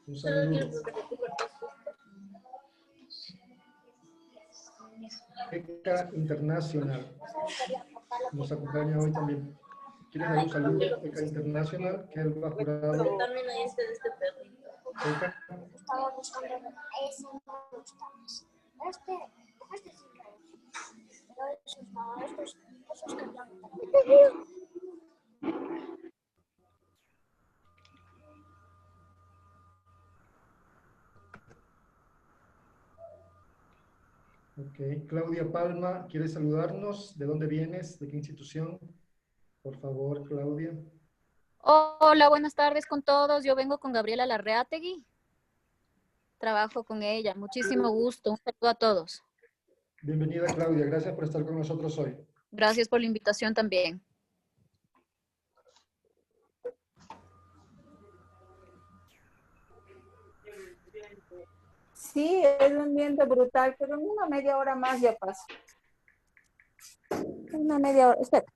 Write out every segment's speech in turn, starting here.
Un saludo. ECA Internacional nos acompaña hoy también. ¿Quieres dar un saludo? ECA Internacional, que es el jurado. También hay este de este perrito. ECA. Estaba buscando ese, no me gusta. Este sí pero esos no, esos también. Ok, Claudia Palma, ¿quieres saludarnos? ¿De dónde vienes? ¿De qué institución? Por favor, Claudia. Hola, buenas tardes con todos. Yo vengo con Gabriela Larreategui. Trabajo con ella. Muchísimo gusto. Un saludo a todos. Bienvenida, Claudia. Gracias por estar con nosotros hoy. Gracias por la invitación también. Sí, es un viento brutal, pero en una media hora más ya pasa. Una media hora, espera.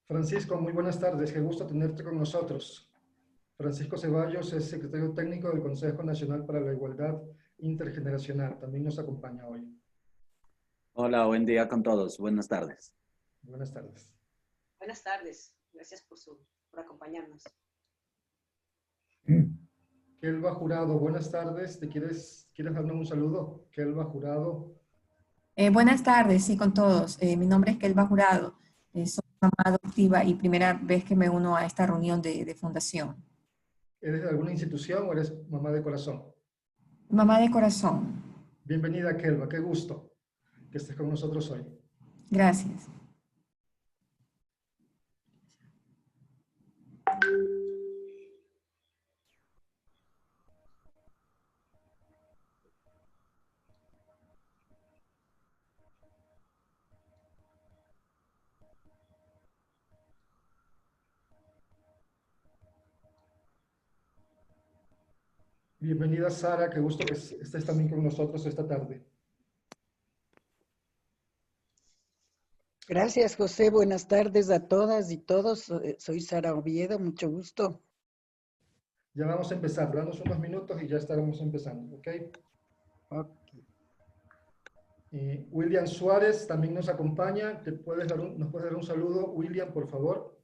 Francisco, muy buenas tardes. Qué gusto tenerte con nosotros. Francisco Ceballos es secretario técnico del Consejo Nacional para la Igualdad Intergeneracional. También nos acompaña hoy. Hola, buen día con todos. Buenas tardes. Buenas tardes. Buenas tardes. Gracias por acompañarnos. Kelva Jurado, buenas tardes. ¿Quieres darnos un saludo? Kelva Jurado. Buenas tardes, sí, con todos. Mi nombre es Kelva Jurado. Soy mamá adoptiva y primera vez que me uno a esta reunión de fundación. ¿Eres de alguna institución o eres mamá de corazón? Mamá de corazón. Bienvenida, Kelva. Qué gusto que estés con nosotros hoy. Gracias. Bienvenida, Sara. Qué gusto que estés también con nosotros esta tarde. Gracias, José. Buenas tardes a todas y todos. Soy Sara Oviedo, mucho gusto. Ya vamos a empezar. Danos unos minutos y ya estaremos empezando, ¿ok? Okay. William Suárez también nos acompaña. ¿Nos puedes dar un saludo, William, por favor?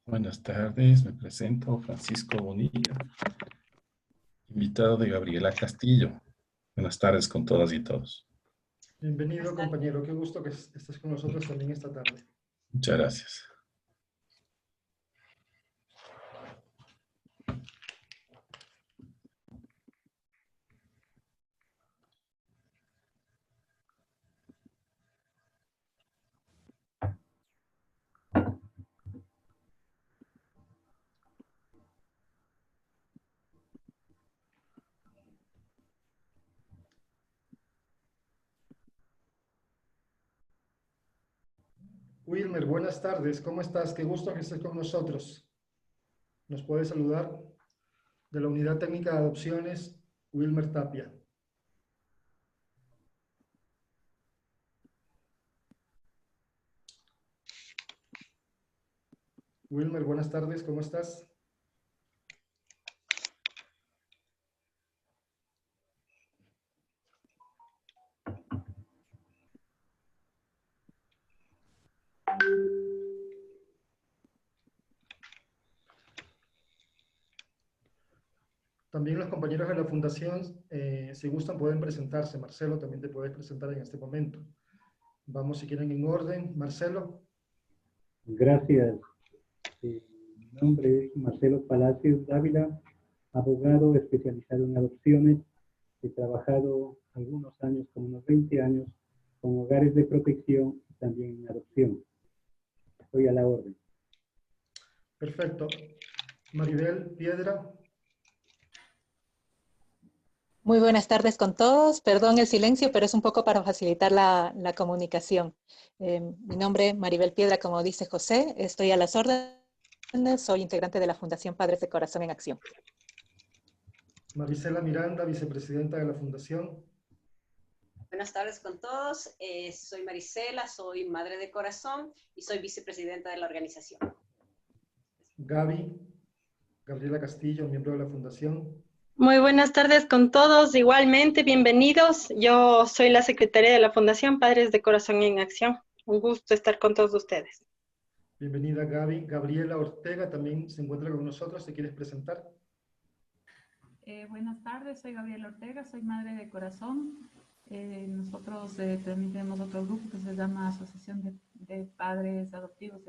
Buenas tardes, me presento Francisco Bonilla, invitado de Gabriela Castillo. Buenas tardes con todas y todos. Bienvenido, compañero. Qué gusto que estés con nosotros también esta tarde. Muchas gracias. Wilmer, buenas tardes. ¿Cómo estás? Qué gusto que estés con nosotros. ¿Nos puedes saludar? De la Unidad Técnica de Adopciones, Wilmer Tapia. Wilmer, buenas tardes, ¿cómo estás? También los compañeros de la fundación, si gustan, pueden presentarse. Marcelo, también te puedes presentar en este momento. Vamos, si quieren, en orden. Marcelo. Gracias. Mi nombre es Marcelo Palacios Dávila, abogado especializado en adopciones. He trabajado algunos años, como unos 20 años, con hogares de protección y también en adopción. Estoy a la orden. Perfecto. Maribel Piedra. Muy buenas tardes con todos. Perdón el silencio, pero es un poco para facilitar la comunicación. Mi nombre es Maribel Piedra, como dice José. Estoy a las órdenes. Soy integrante de la Fundación Padres de Corazón en Acción. Marisela Miranda, vicepresidenta de la Fundación. Buenas tardes con todos. Soy Marisela, soy madre de corazón y soy vicepresidenta de la organización. Gabriela Castillo, miembro de la Fundación. Muy buenas tardes con todos, igualmente bienvenidos. Yo soy la secretaria de la Fundación Padres de Corazón en Acción. Un gusto estar con todos ustedes. Bienvenida Gaby. Gabriela Ortega también se encuentra con nosotros. ¿Te quieres presentar? Buenas tardes, soy Gabriela Ortega, soy madre de corazón. Nosotros también tenemos otro grupo que se llama Asociación de Padres Adoptivos.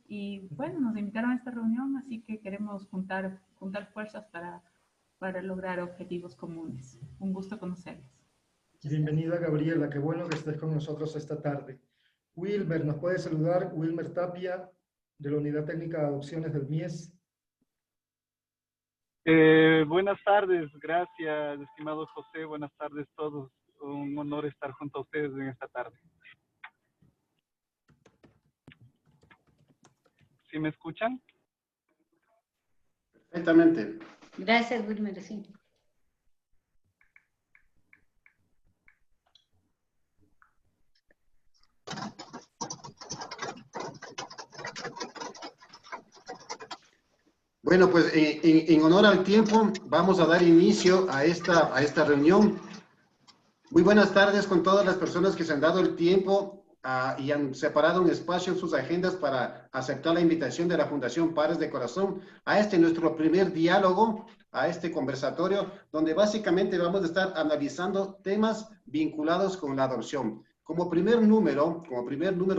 Y bueno, nos invitaron a esta reunión, así que queremos juntar fuerzas para lograr objetivos comunes. Un gusto conocerles. Bienvenida Gabriela, qué bueno que estés con nosotros esta tarde. Wilmer, ¿nos puede saludar? Wilmer Tapia, de la Unidad Técnica de Adopciones del MIES. Buenas tardes, gracias, estimado José, buenas tardes a todos. Un honor estar junto a ustedes en esta tarde. ¿Sí me escuchan? Perfectamente. Gracias, Wilmer, sí. Bueno, pues en honor al tiempo, vamos a dar inicio a esta reunión. Muy buenas tardes con todas las personas que se han dado el tiempo y han separado un espacio en sus agendas para aceptar la invitación de la Fundación Padres de Corazón a nuestro primer diálogo, a este conversatorio, donde básicamente vamos a estar analizando temas vinculados con la adopción. Como primer número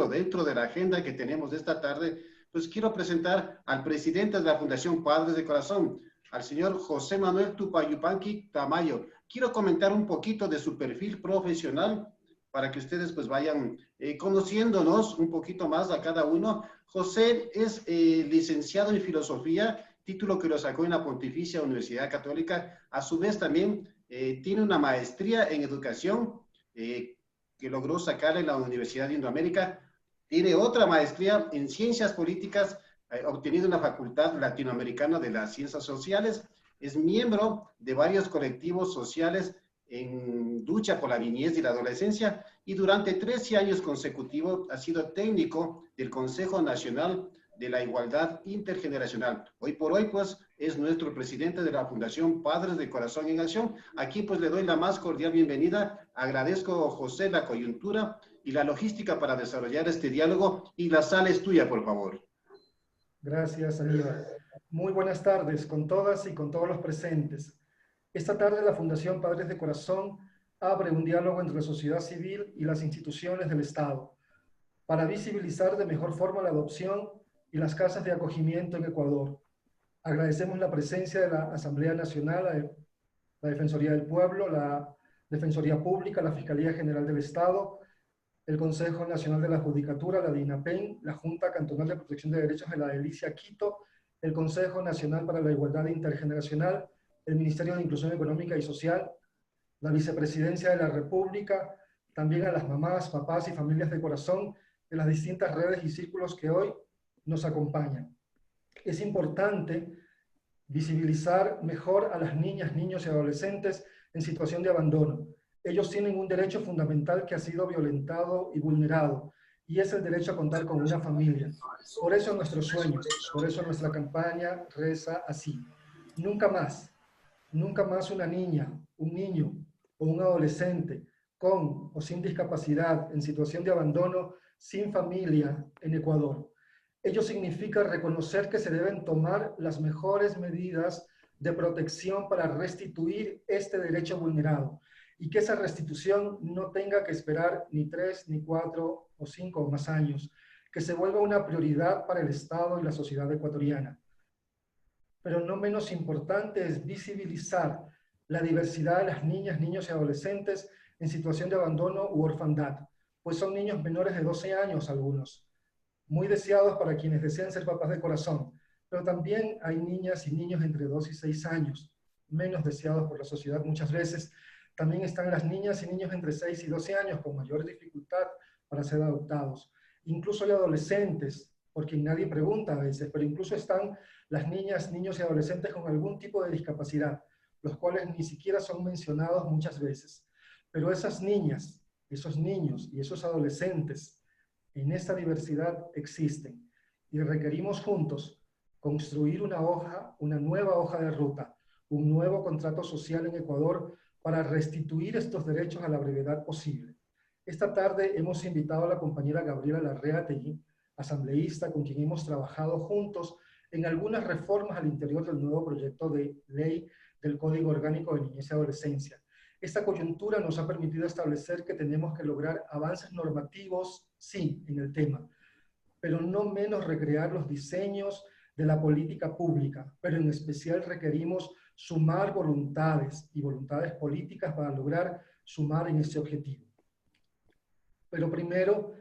dentro de la agenda que tenemos de esta tarde, pues quiero presentar al presidente de la Fundación Padres de Corazón, al señor José Manuel Tupayupanqui Tamayo. Quiero comentar un poquito de su perfil profesional para que ustedes pues vayan conociéndonos un poquito más a cada uno. José es licenciado en Filosofía, título que lo sacó en la Pontificia Universidad Católica. A su vez también tiene una maestría en Educación que logró sacar en la Universidad de Indoamérica. Tiene otra maestría en Ciencias Políticas, obtenida en la Facultad Latinoamericana de las Ciencias Sociales. Es miembro de varios colectivos sociales en lucha por la niñez y la adolescencia, y durante 13 años consecutivos ha sido técnico del Consejo Nacional de la Igualdad Intergeneracional. Hoy por hoy, pues, es nuestro presidente de la Fundación Padres de Corazón en Acción. Aquí, pues, le doy la más cordial bienvenida. Agradezco, José, la coyuntura y la logística para desarrollar este diálogo, y la sala es tuya, por favor. Gracias, Aníbal. Muy buenas tardes con todas y con todos los presentes. Esta tarde la Fundación Padres de Corazón abre un diálogo entre la sociedad civil y las instituciones del Estado para visibilizar de mejor forma la adopción y las casas de acogimiento en Ecuador. Agradecemos la presencia de la Asamblea Nacional, la Defensoría del Pueblo, la Defensoría Pública, la Fiscalía General del Estado, el Consejo Nacional de la Judicatura, la DINAPEN, la Junta Cantonal de Protección de Derechos de la Delicia Quito, el Consejo Nacional para la Igualdad Intergeneracional, el Ministerio de Inclusión Económica y Social, la Vicepresidencia de la República, también a las mamás, papás y familias de corazón de las distintas redes y círculos que hoy nos acompañan. Es importante visibilizar mejor a las niñas, niños y adolescentes en situación de abandono. Ellos tienen un derecho fundamental que ha sido violentado y vulnerado, y es el derecho a contar con una familia. Por eso nuestro sueño, por eso nuestra campaña reza así: nunca más una niña, un niño o un adolescente con o sin discapacidad en situación de abandono, sin familia en Ecuador. Ello significa reconocer que se deben tomar las mejores medidas de protección para restituir este derecho vulnerado y que esa restitución no tenga que esperar ni 3, ni 4 o 5 o más años, que se vuelva una prioridad para el Estado y la sociedad ecuatoriana. Pero no menos importante es visibilizar la diversidad de las niñas, niños y adolescentes en situación de abandono u orfandad, pues son niños menores de 12 años algunos, muy deseados para quienes desean ser papás de corazón, pero también hay niñas y niños entre 2 y 6 años, menos deseados por la sociedad muchas veces. También están las niñas y niños entre 6 y 12 años con mayor dificultad para ser adoptados. Incluso hay adolescentes, por quien nadie pregunta a veces, pero incluso están las niñas, niños y adolescentes con algún tipo de discapacidad, los cuales ni siquiera son mencionados muchas veces. Pero esas niñas, esos niños y esos adolescentes en esta diversidad existen y requerimos juntos construir una nueva hoja de ruta, un nuevo contrato social en Ecuador para restituir estos derechos a la brevedad posible. Esta tarde hemos invitado a la compañera Gabriela Larreategui, asambleísta con quien hemos trabajado juntos en algunas reformas al interior del nuevo proyecto de ley del Código Orgánico de Niñez y Adolescencia. Esta coyuntura nos ha permitido establecer que tenemos que lograr avances normativos, sí, en el tema, pero no menos recrear los diseños de la política pública, pero en especial requerimos sumar voluntades y voluntades políticas para lograr sumar en este objetivo. Pero primero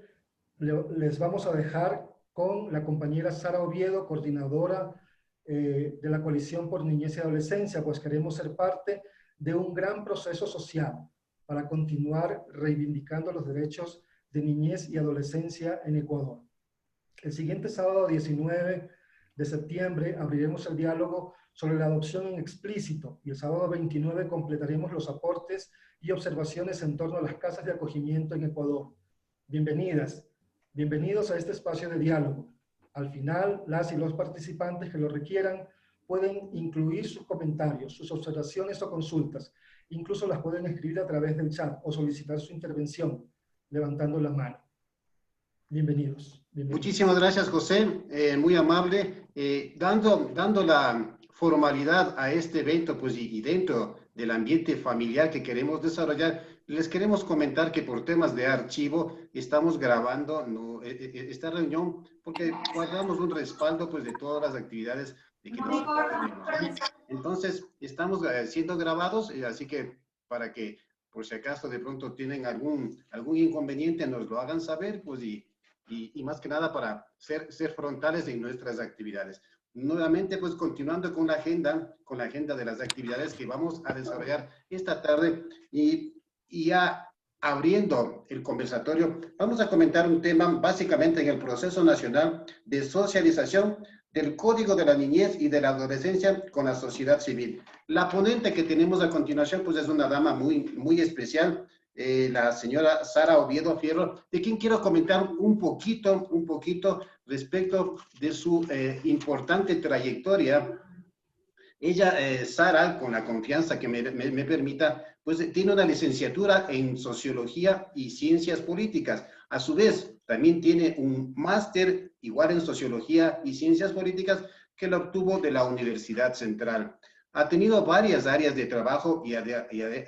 les vamos a dejar con la compañera Sara Oviedo, coordinadora de la Coalición por Niñez y Adolescencia, pues queremos ser parte de un gran proceso social para continuar reivindicando los derechos de niñez y adolescencia en Ecuador. El siguiente sábado 19 de septiembre abriremos el diálogo sobre la adopción en explícito y el sábado 29 completaremos los aportes y observaciones en torno a las casas de acogimiento en Ecuador. Bienvenidas, bienvenidos a este espacio de diálogo. Al final, las y los participantes que lo requieran pueden incluir sus comentarios, sus observaciones o consultas. Incluso las pueden escribir a través del chat o solicitar su intervención levantando la mano. Bienvenidos. Muchísimas gracias, José, muy amable. Dando la formalidad a este evento, pues, y dentro del ambiente familiar que queremos desarrollar, les queremos comentar que por temas de archivo estamos grabando esta reunión porque guardamos un respaldo, pues, de todas las actividades de que nos tenemos. Entonces, estamos siendo grabados, así que para que, por si acaso de pronto tienen algún inconveniente, nos lo hagan saber, pues, y más que nada para ser frontales en nuestras actividades. Nuevamente, pues, continuando con la agenda de las actividades que vamos a desarrollar esta tarde y ya abriendo el conversatorio, vamos a comentar un tema básicamente en el proceso nacional de socialización del Código de la Niñez y de la Adolescencia con la sociedad civil. La ponente que tenemos a continuación, pues, es una dama muy especial, la señora Sara Oviedo Fierro, de quien quiero comentar un poquito respecto de su importante trayectoria. Ella, Sara, con la confianza que me permita, pues tiene una licenciatura en Sociología y Ciencias Políticas. A su vez, también tiene un máster igual en Sociología y Ciencias Políticas que lo obtuvo de la Universidad Central. Ha tenido varias áreas de trabajo y ha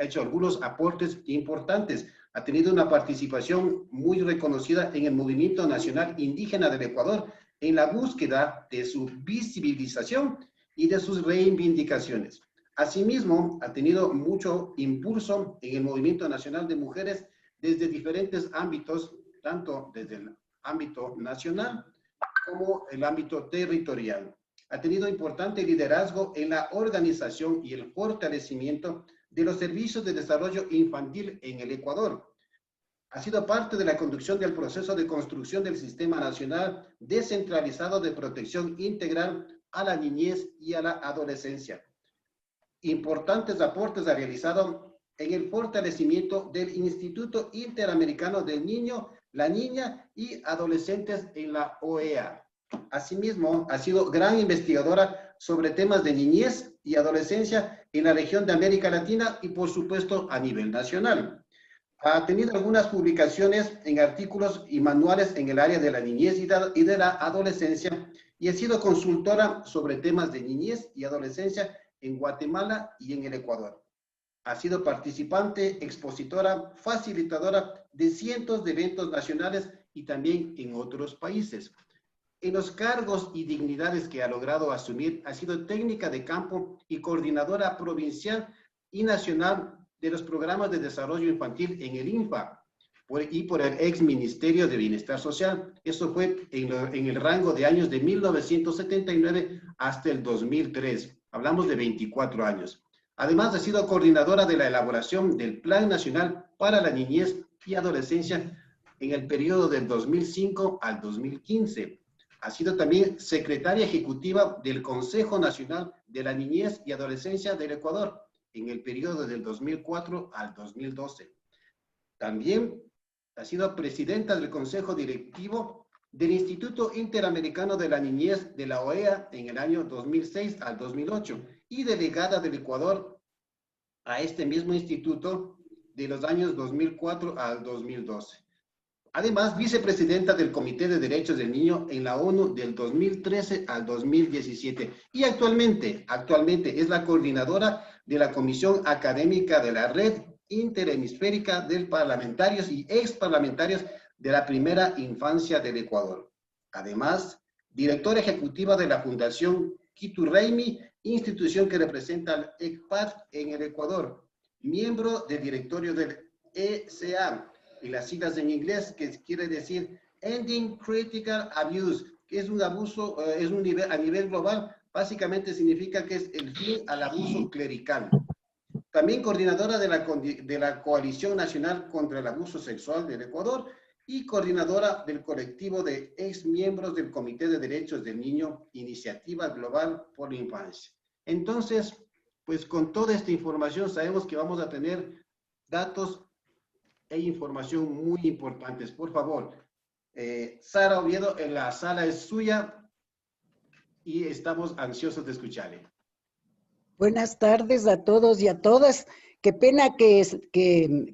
hecho algunos aportes importantes. Ha tenido una participación muy reconocida en el Movimiento Nacional Indígena del Ecuador en la búsqueda de su visibilización y de sus reivindicaciones. Asimismo, ha tenido mucho impulso en el Movimiento Nacional de Mujeres desde diferentes ámbitos, tanto desde el ámbito nacional como el ámbito territorial. Ha tenido importante liderazgo en la organización y el fortalecimiento de los servicios de desarrollo infantil en el Ecuador. Ha sido parte de la conducción del proceso de construcción del Sistema Nacional Descentralizado de Protección Integral a la Niñez y a la Adolescencia. Importantes aportes ha realizado en el fortalecimiento del Instituto Interamericano del Niño la niña y adolescentes en la OEA. Asimismo, ha sido gran investigadora sobre temas de niñez y adolescencia en la región de América Latina y, por supuesto, a nivel nacional. Ha tenido algunas publicaciones en artículos y manuales en el área de la niñez y de la adolescencia, y ha sido consultora sobre temas de niñez y adolescencia en Guatemala y en el Ecuador. Ha sido participante, expositora, facilitadora de cientos de eventos nacionales y también en otros países. En los cargos y dignidades que ha logrado asumir, ha sido técnica de campo y coordinadora provincial y nacional de los programas de desarrollo infantil en el INFA y por el ex Ministerio de Bienestar Social. Eso fue en el rango de años de 1979 hasta el 2003. Hablamos de 24 años. Además, ha sido coordinadora de la elaboración del Plan Nacional para la Niñez y Adolescencia en el periodo del 2005 al 2015. Ha sido también secretaria ejecutiva del Consejo Nacional de la Niñez y Adolescencia del Ecuador en el periodo del 2004 al 2012. También ha sido presidenta del Consejo Directivo del Instituto Interamericano de la Niñez de la OEA en el año 2006 al 2008 y delegada del Ecuador a este mismo instituto de los años 2004 al 2012. Además, vicepresidenta del Comité de Derechos del Niño en la ONU del 2013 al 2017 y actualmente es la coordinadora de la Comisión Académica de la Red Interhemisférica de Parlamentarios y Exparlamentarios de la Primera Infancia del Ecuador. Además, directora ejecutiva de la Fundación Quiturraimi, institución que representa al ECPAD en el Ecuador, miembro del directorio del ECA, y las siglas en inglés, que quiere decir Ending Critical Abuse, que es un abuso, a nivel global, básicamente significa que es el fin al abuso clerical. También coordinadora de la Coalición Nacional contra el Abuso Sexual del Ecuador y coordinadora del colectivo de ex miembros del Comité de Derechos del Niño, Iniciativa Global por la Infancia. Entonces, pues con toda esta información sabemos que vamos a tener datos e información muy importantes. Por favor, Sara Oviedo, en la sala es suya y estamos ansiosos de escucharle. Buenas tardes a todos y a todas. Qué pena que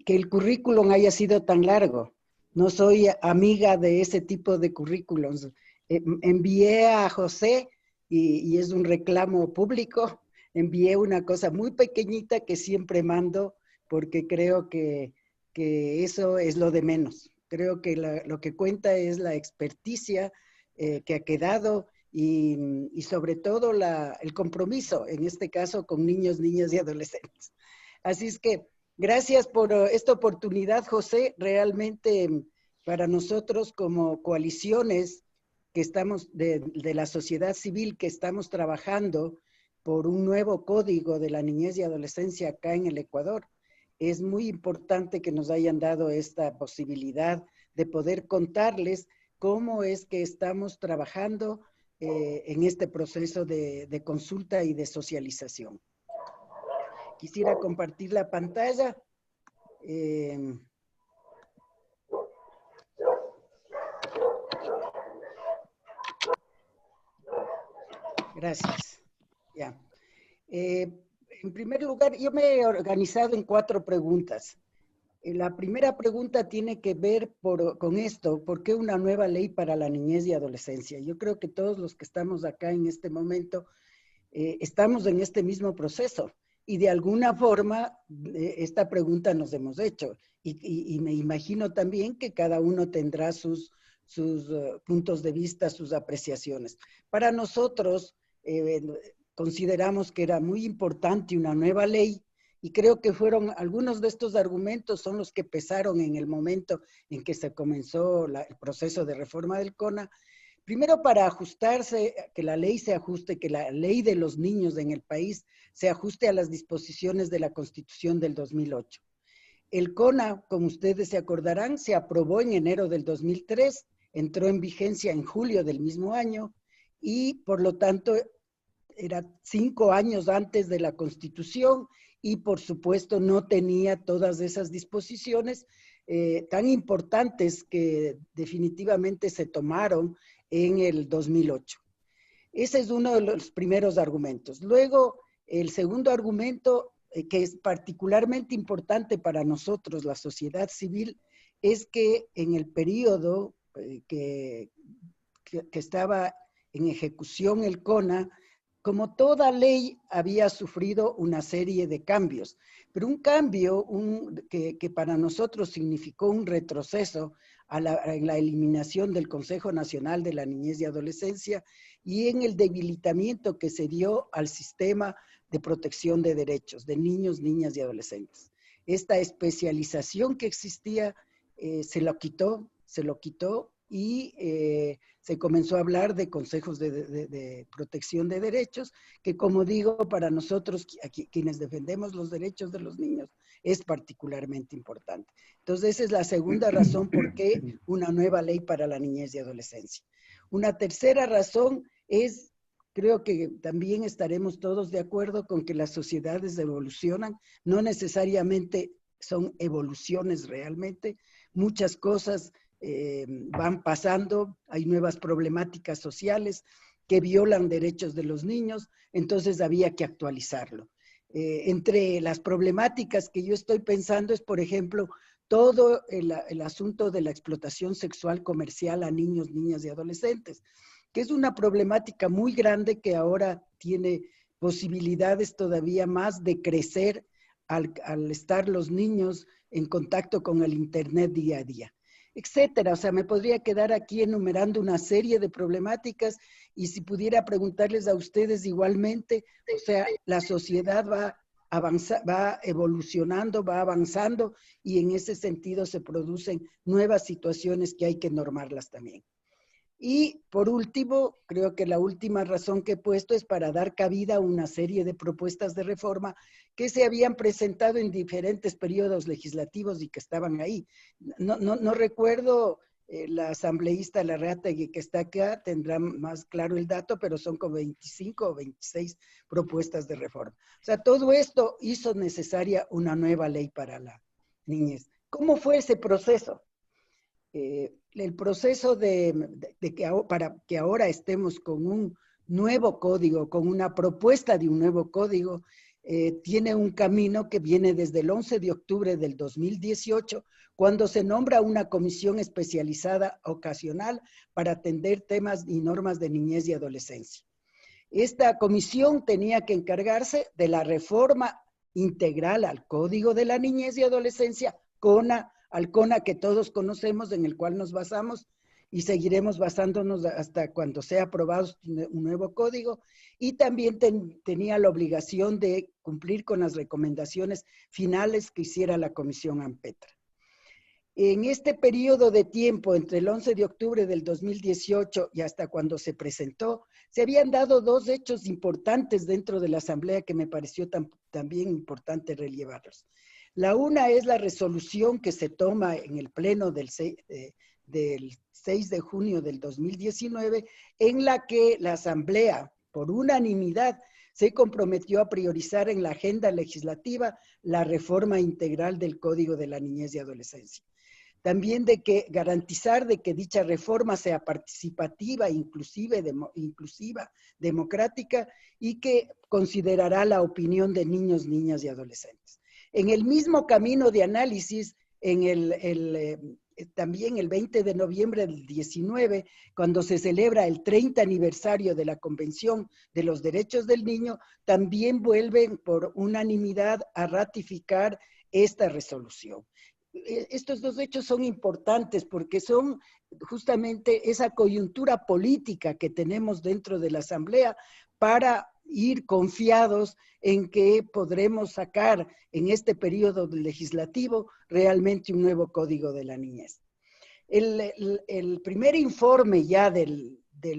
el currículum haya sido tan largo. No soy amiga de ese tipo de currículums. Envié a José, y es un reclamo público, envié una cosa muy pequeñita que siempre mando porque creo que eso es lo de menos. Creo que lo que cuenta es la experticia que ha quedado y sobre todo el compromiso, en este caso con niños, niñas y adolescentes. Así es que gracias por esta oportunidad, José. Realmente para nosotros como coaliciones que estamos de la sociedad civil, que estamos trabajando por un nuevo código de la niñez y adolescencia acá en el Ecuador, es muy importante que nos hayan dado esta posibilidad de poder contarles cómo es que estamos trabajando en este proceso de consulta y de socialización. Quisiera compartir la pantalla. Gracias. Ya. En primer lugar, yo me he organizado en 4 preguntas. La primera pregunta tiene que ver con esto: ¿por qué una nueva ley para la niñez y adolescencia? Yo creo que todos los que estamos acá en este momento estamos en este mismo proceso y de alguna forma esta pregunta nos hemos hecho y me imagino también que cada uno tendrá sus puntos de vista, sus apreciaciones. Para nosotros consideramos que era muy importante una nueva ley. Y creo que fueron algunos de estos argumentos son los que pesaron en el momento en que se comenzó el proceso de reforma del CONA. Primero, para ajustarse, que la ley se ajuste, que la ley de los niños en el país se ajuste a las disposiciones de la Constitución del 2008. El CONA, como ustedes se acordarán, se aprobó en enero del 2003, entró en vigencia en julio del mismo año y, por lo tanto, era 5 años antes de la Constitución y, por supuesto, no tenía todas esas disposiciones tan importantes que definitivamente se tomaron en el 2008. Ese es uno de los primeros argumentos. Luego, el segundo argumento, que es particularmente importante para nosotros, la sociedad civil, es que en el periodo que estaba en ejecución el CONA, como toda ley había sufrido una serie de cambios, pero un cambio que para nosotros significó un retroceso en la eliminación del Consejo Nacional de la Niñez y Adolescencia y en el debilitamiento que se dio al sistema de protección de derechos de niños, niñas y adolescentes. Esta especialización que existía se lo quitó y se comenzó a hablar de consejos de protección de derechos, que como digo, para nosotros, quienes defendemos los derechos de los niños, es particularmente importante. Entonces, esa es la segunda razón por qué una nueva ley para la niñez y adolescencia. Una tercera razón es, creo que también estaremos todos de acuerdo con que las sociedades evolucionan, no necesariamente son evoluciones realmente, muchas cosas van pasando, hay nuevas problemáticas sociales que violan derechos de los niños, entonces había que actualizarlo. Entre las problemáticas que yo estoy pensando es, por ejemplo, todo el asunto de la explotación sexual comercial a niños, niñas y adolescentes, que es una problemática muy grande que ahora tiene posibilidades todavía más de crecer al estar los niños en contacto con el Internet día a día, etcétera. O sea, me podría quedar aquí enumerando una serie de problemáticas y si pudiera preguntarles a ustedes igualmente, o sea, la sociedad va evolucionando, va avanzando y en ese sentido se producen nuevas situaciones que hay que normarlas también. Y por último, creo que la última razón que he puesto es para dar cabida a una serie de propuestas de reforma que se habían presentado en diferentes periodos legislativos y que estaban ahí. No recuerdo, la asambleísta Larreategui que está acá tendrá más claro el dato, pero son como 25 o 26 propuestas de reforma. O sea, todo esto hizo necesaria una nueva ley para la niñez. ¿Cómo fue ese proceso? El proceso para que ahora estemos con un nuevo código, con una propuesta de un nuevo código, tiene un camino que viene desde el 11 de octubre del 2018, cuando se nombra una comisión especializada ocasional para atender temas y normas de niñez y adolescencia. Esta comisión tenía que encargarse de la reforma integral al Código de la Niñez y Adolescencia, al CONA que todos conocemos, en el cual nos basamos y seguiremos basándonos hasta cuando sea aprobado un nuevo código, y también tenía la obligación de cumplir con las recomendaciones finales que hiciera la Comisión AMPETRA. En este periodo de tiempo, entre el 11 de octubre del 2018 y hasta cuando se presentó, se habían dado dos hechos importantes dentro de la Asamblea que me pareció también importante relevarlos. La una es la resolución que se toma en el pleno del 6 de junio del 2019, en la que la Asamblea, por unanimidad, se comprometió a priorizar en la agenda legislativa la reforma integral del Código de la Niñez y Adolescencia. También garantizar de que dicha reforma sea participativa, inclusiva, democrática y que considerará la opinión de niños, niñas y adolescentes. En el mismo camino de análisis, también el 20 de noviembre del 19, cuando se celebra el 30 aniversario de la Convención de los Derechos del Niño, también vuelven por unanimidad a ratificar esta resolución. Estos dos hechos son importantes porque son justamente esa coyuntura política que tenemos dentro de la Asamblea para ir confiados en que podremos sacar en este periodo legislativo realmente un nuevo Código de la Niñez. El primer informe ya del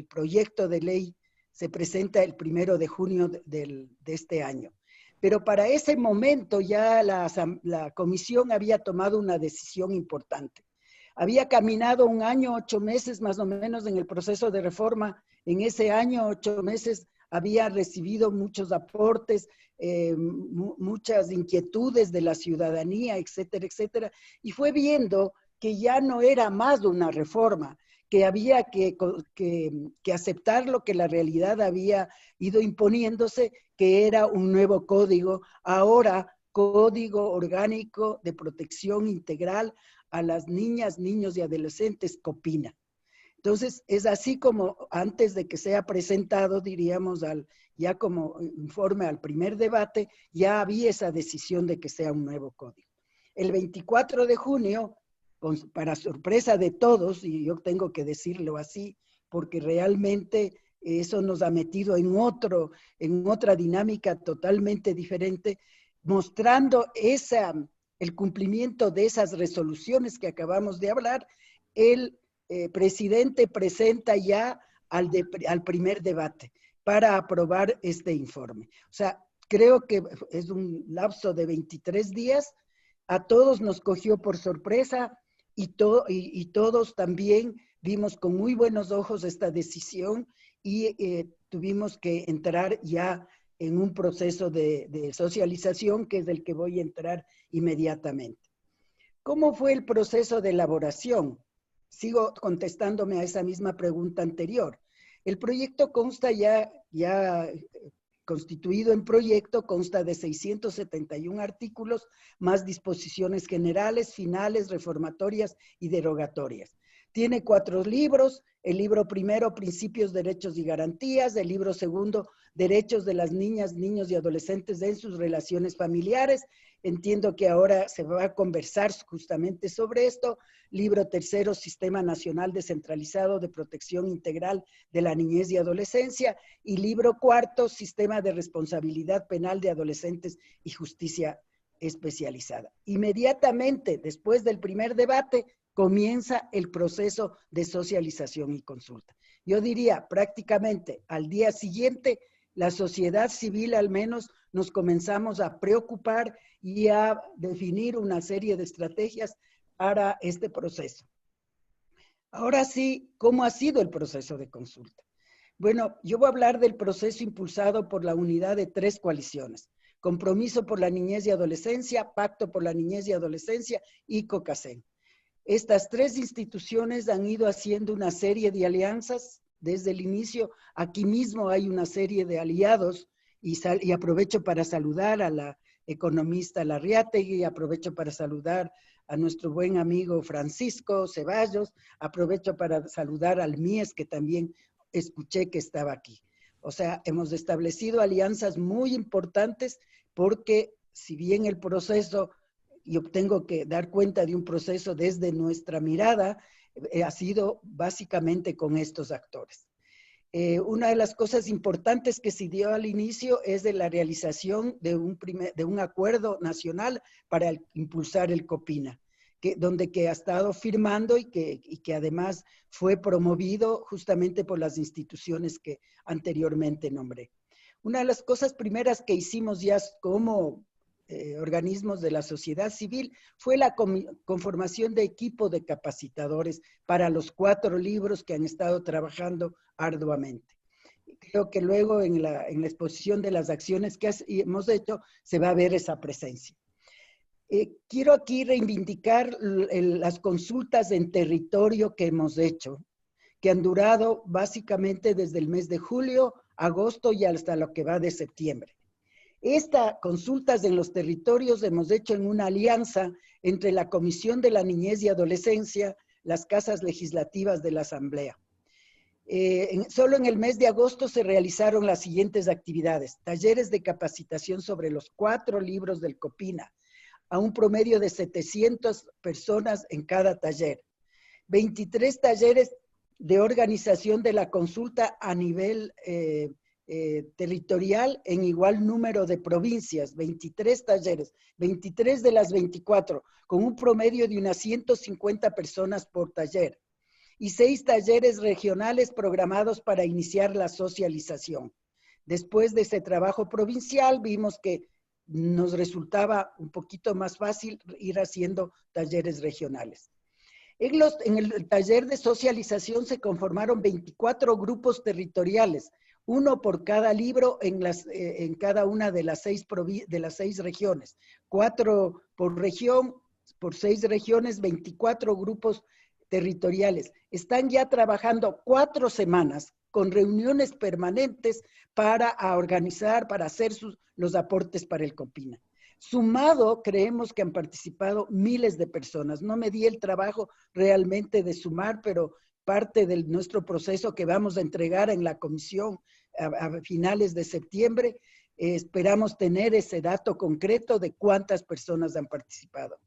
proyecto de ley se presenta el 1 de junio de este año. Pero para ese momento ya la comisión había tomado una decisión importante. Había caminado 1 año, 8 meses más o menos en el proceso de reforma. En ese año, 8 meses, había recibido muchos aportes, muchas inquietudes de la ciudadanía, etcétera, etcétera, y fue viendo que ya no era más una reforma, que había que aceptar lo que la realidad había ido imponiéndose, que era un nuevo código, ahora Código Orgánico de Protección Integral a las Niñas, Niños y Adolescentes, COPINA. Entonces, es así como antes de que sea presentado, diríamos, ya como informe al primer debate, ya había esa decisión de que sea un nuevo código. El 24 de junio, para sorpresa de todos, y yo tengo que decirlo así, porque realmente eso nos ha metido en otra dinámica totalmente diferente, mostrando el cumplimiento de esas resoluciones que acabamos de hablar, el presidente presenta ya al primer debate para aprobar este informe. O sea, creo que es un lapso de 23 días, a todos nos cogió por sorpresa y todos también vimos con muy buenos ojos esta decisión y tuvimos que entrar ya en un proceso de socialización, que es el que voy a entrar inmediatamente. ¿Cómo fue el proceso de elaboración? Sigo contestándome a esa misma pregunta anterior. El proyecto consta ya constituido en proyecto, consta de 671 artículos, más disposiciones generales, finales, reformatorias y derogatorias. Tiene 4 libros, el libro primero, Principios, Derechos y Garantías, el libro segundo, Derechos de las Niñas, Niños y Adolescentes en sus relaciones familiares. Entiendo que ahora se va a conversar justamente sobre esto. Libro tercero, Sistema Nacional Descentralizado de Protección Integral de la Niñez y Adolescencia. Y libro cuarto, Sistema de Responsabilidad Penal de Adolescentes y Justicia Especializada. Inmediatamente después del primer debate, comienza el proceso de socialización y consulta. Yo diría prácticamente al día siguiente, la sociedad civil al menos nos comenzamos a preocupar y a definir una serie de estrategias para este proceso. Ahora sí, ¿cómo ha sido el proceso de consulta? Bueno, yo voy a hablar del proceso impulsado por la unidad de 3 coaliciones: Compromiso por la Niñez y Adolescencia, Pacto por la Niñez y Adolescencia y COCACEN. Estas 3 instituciones han ido haciendo una serie de alianzas desde el inicio. Aquí mismo hay una serie de aliados y aprovecho para saludar a la economista Larriategui, aprovecho para saludar a nuestro buen amigo Francisco Ceballos, aprovecho para saludar al Mies, que también escuché que estaba aquí. O sea, hemos establecido alianzas muy importantes porque si bien el proceso, yo tengo que dar cuenta de un proceso desde nuestra mirada, ha sido básicamente con estos actores. Una de las cosas importantes que se dio al inicio es de la realización de un acuerdo nacional para impulsar el COPINA, donde ha estado firmando y que además fue promovido justamente por las instituciones que anteriormente nombré. Una de las cosas primeras que hicimos ya como organismos de la sociedad civil fue la conformación de equipo de capacitadores para los 4 libros que han estado trabajando arduamente. Creo que luego en la exposición de las acciones que hemos hecho se va a ver esa presencia. Quiero aquí reivindicar las consultas en territorio que hemos hecho, que han durado básicamente desde el mes de julio, agosto y hasta lo que va de septiembre. Estas consultas en los territorios hemos hecho en una alianza entre la Comisión de la Niñez y Adolescencia, las casas legislativas de la Asamblea. Solo en el mes de agosto se realizaron las siguientes actividades: talleres de capacitación sobre los 4 libros del COPINA, a un promedio de 700 personas en cada taller. 23 talleres de organización de la consulta a nivel territorial en igual número de provincias, 23 talleres, 23 de las 24, con un promedio de unas 150 personas por taller, y 6 talleres regionales programados para iniciar la socialización. Después de ese trabajo provincial, vimos que nos resultaba un poquito más fácil ir haciendo talleres regionales. En el taller de socialización se conformaron 24 grupos territoriales, uno por cada libro en cada una de las 6 regiones, 4 por región, por 6 regiones, 24 grupos territoriales. Están ya trabajando 4 semanas con reuniones permanentes para organizar, para hacer los aportes para el COPINA. Sumado, creemos que han participado miles de personas. No me di el trabajo realmente de sumar, pero parte de nuestro proceso que vamos a entregar en la comisión a finales de septiembre, esperamos tener ese dato concreto de cuántas personas han participado.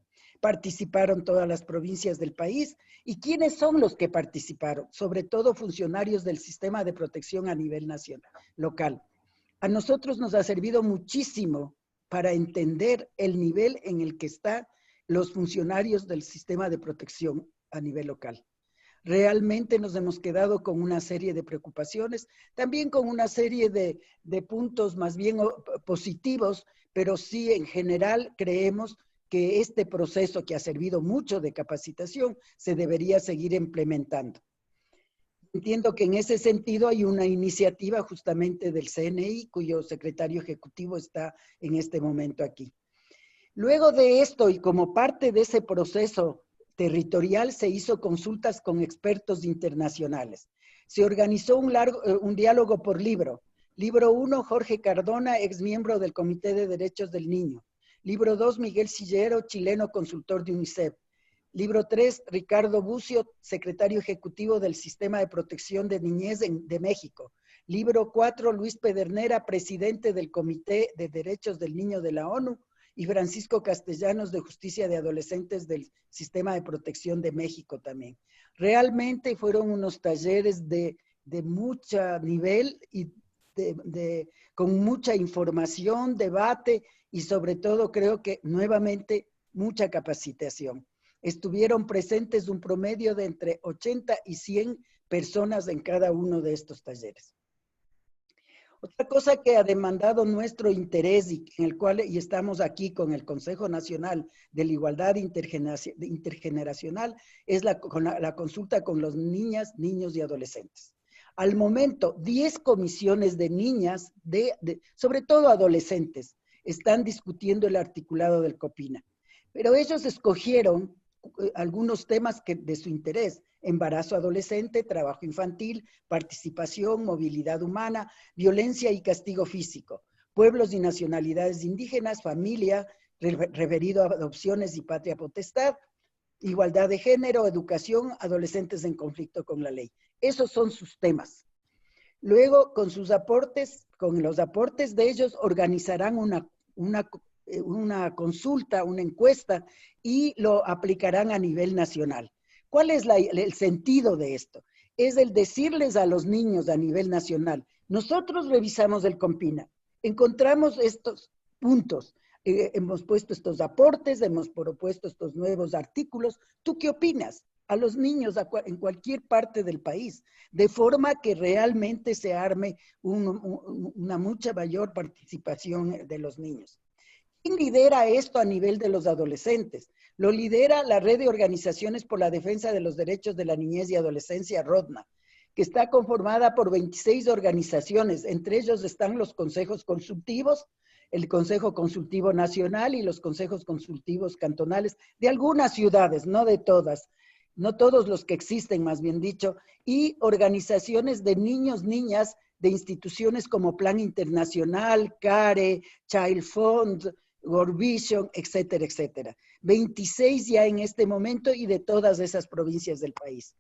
Participaron todas las provincias del país. ¿Y quiénes son los que participaron? Sobre todo funcionarios del sistema de protección a nivel nacional, local. A nosotros nos ha servido muchísimo para entender el nivel en el que están los funcionarios del sistema de protección a nivel local. Realmente nos hemos quedado con una serie de preocupaciones, también con una serie de puntos más bien positivos, pero sí en general creemos que este proceso que ha servido mucho de capacitación se debería seguir implementando. Entiendo que en ese sentido hay una iniciativa justamente del CNI, cuyo secretario ejecutivo está en este momento aquí. Luego de esto y como parte de ese proceso territorial se hizo consultas con expertos internacionales. Se organizó un diálogo por libro. Libro 1, Jorge Cardona, ex miembro del Comité de Derechos del Niño. Libro 2, Miguel Sillero, chileno consultor de UNICEF. Libro 3, Ricardo Bucio, secretario ejecutivo del Sistema de Protección de Niñez de México. Libro 4, Luis Pedernera, presidente del Comité de Derechos del Niño de la ONU. Y Francisco Castellanos, de Justicia de Adolescentes del Sistema de Protección de México también. Realmente fueron unos talleres de mucho nivel y con mucha información, debate y sobre todo creo que nuevamente mucha capacitación. Estuvieron presentes un promedio de entre 80 y 100 personas en cada uno de estos talleres. Otra cosa que ha demandado nuestro interés y en el cual estamos aquí con el Consejo Nacional de la Igualdad Intergeneracional es la consulta con los niñas, niños y adolescentes. Al momento, 10 comisiones de niñas, sobre todo adolescentes, están discutiendo el articulado del COPINA. Pero ellos escogieron algunos temas de su interés: embarazo adolescente, trabajo infantil, participación, movilidad humana, violencia y castigo físico, pueblos y nacionalidades indígenas, familia, referido a adopciones y patria potestad, igualdad de género, educación, adolescentes en conflicto con la ley. Esos son sus temas. Luego, con sus aportes, con los aportes de ellos, organizarán una consulta, una encuesta y lo aplicarán a nivel nacional. ¿Cuál es el sentido de esto? Es el decirles a los niños a nivel nacional, nosotros revisamos el COPINA, encontramos estos puntos, hemos puesto estos aportes, hemos propuesto estos nuevos artículos, ¿tú qué opinas? A los niños en cualquier parte del país, de forma que realmente se arme una mucha mayor participación de los niños. ¿Quién lidera esto a nivel de los adolescentes? Lo lidera la Red de Organizaciones por la Defensa de los Derechos de la Niñez y Adolescencia, RODNA, que está conformada por 26 organizaciones. Entre ellos están los consejos consultivos, el Consejo Consultivo Nacional y los consejos consultivos cantonales de algunas ciudades, no de todas, no todos los que existen, más bien dicho, y organizaciones de niños, niñas, de instituciones como Plan Internacional, CARE, Child Fund, World Vision, etcétera, etcétera. 26 ya en este momento y de todas esas provincias del país.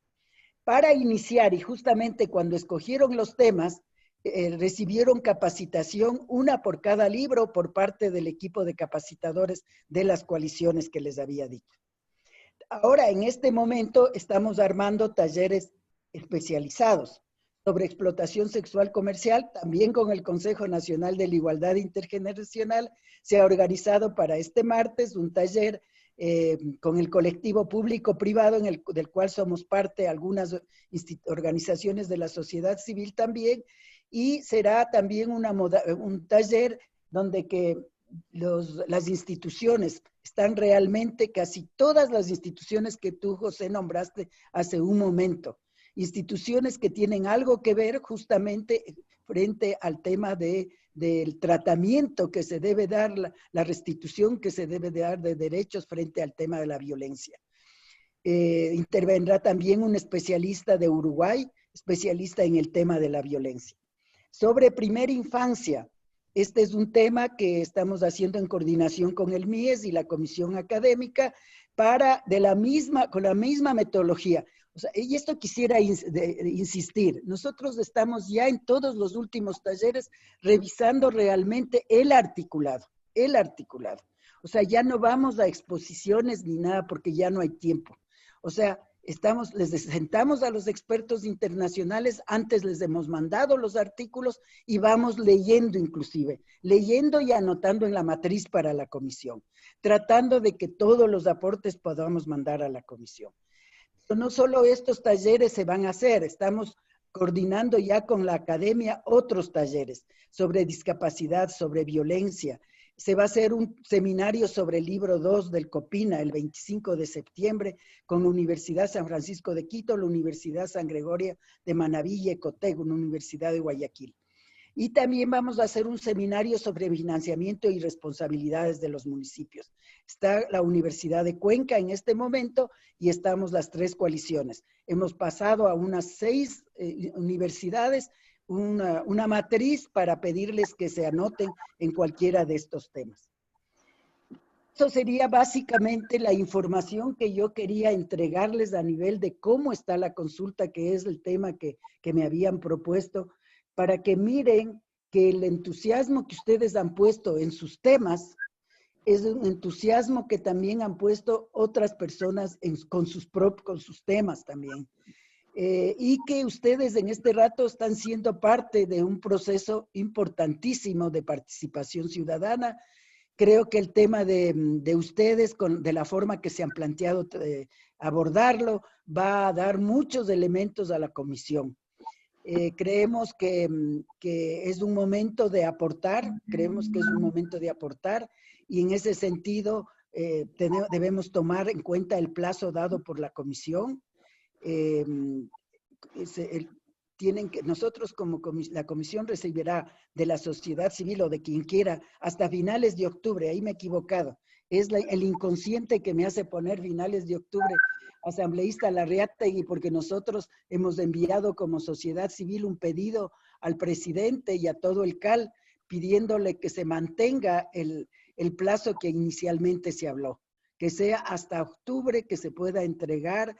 Para iniciar, y justamente cuando escogieron los temas, recibieron capacitación, una por cada libro, por parte del equipo de capacitadores de las coaliciones que les había dicho. Ahora, en este momento, estamos armando talleres especializados sobre explotación sexual comercial, también con el Consejo Nacional de la Igualdad Intergeneracional. Se ha organizado para este martes un taller con el colectivo público-privado, del cual somos parte algunas organizaciones de la sociedad civil también, y será también un taller donde las instituciones están realmente, casi todas las instituciones que tú, José, nombraste hace un momento. instituciones que tienen algo que ver justamente frente al tema del tratamiento que se debe dar, la restitución que se debe dar de derechos frente al tema de la violencia. Intervendrá también un especialista de Uruguay, especialista en el tema de la violencia. Sobre primera infancia, este es un tema que estamos haciendo en coordinación con el MIES y la Comisión Académica con la misma metodología. O sea, y esto quisiera insistir, nosotros estamos ya en todos los últimos talleres revisando realmente el articulado. O sea, ya no vamos a exposiciones ni nada porque ya no hay tiempo. O sea, les sentamos a los expertos internacionales, antes les hemos mandado los artículos y vamos leyendo inclusive, leyendo y anotando en la matriz para la comisión, tratando de que todos los aportes podamos mandar a la comisión. Pero no solo estos talleres se van a hacer, estamos coordinando ya con la academia otros talleres sobre discapacidad, sobre violencia. Se va a hacer un seminario sobre el libro 2 del COPINA el 25 de septiembre con la Universidad San Francisco de Quito, la Universidad San Gregorio de Manabí y Ecotec, una universidad de Guayaquil. Y también vamos a hacer un seminario sobre financiamiento y responsabilidades de los municipios. Está la Universidad de Cuenca en este momento y estamos las 3 coaliciones. Hemos pasado a unas 6 universidades una matriz para pedirles que se anoten en cualquiera de estos temas. Eso sería básicamente la información que yo quería entregarles a nivel de cómo está la consulta, que es el tema que me habían propuesto, para que miren que el entusiasmo que ustedes han puesto en sus temas es un entusiasmo que también han puesto otras personas con sus temas también. Y que ustedes en este rato están siendo parte de un proceso importantísimo de participación ciudadana. Creo que el tema de ustedes, de la forma que se han planteado abordarlo, va a dar muchos elementos a la comisión. Creemos que es un momento de aportar, y en ese sentido debemos tomar en cuenta el plazo dado por la comisión. Nosotros como la comisión recibirá de la sociedad civil o de quien quiera hasta finales de octubre, ahí me he equivocado, es el inconsciente que me hace poner finales de octubre, asambleísta Larreategui, porque nosotros hemos enviado como sociedad civil un pedido al presidente y a todo el CAL pidiéndole que se mantenga el plazo que inicialmente se habló, que sea hasta octubre que se pueda entregar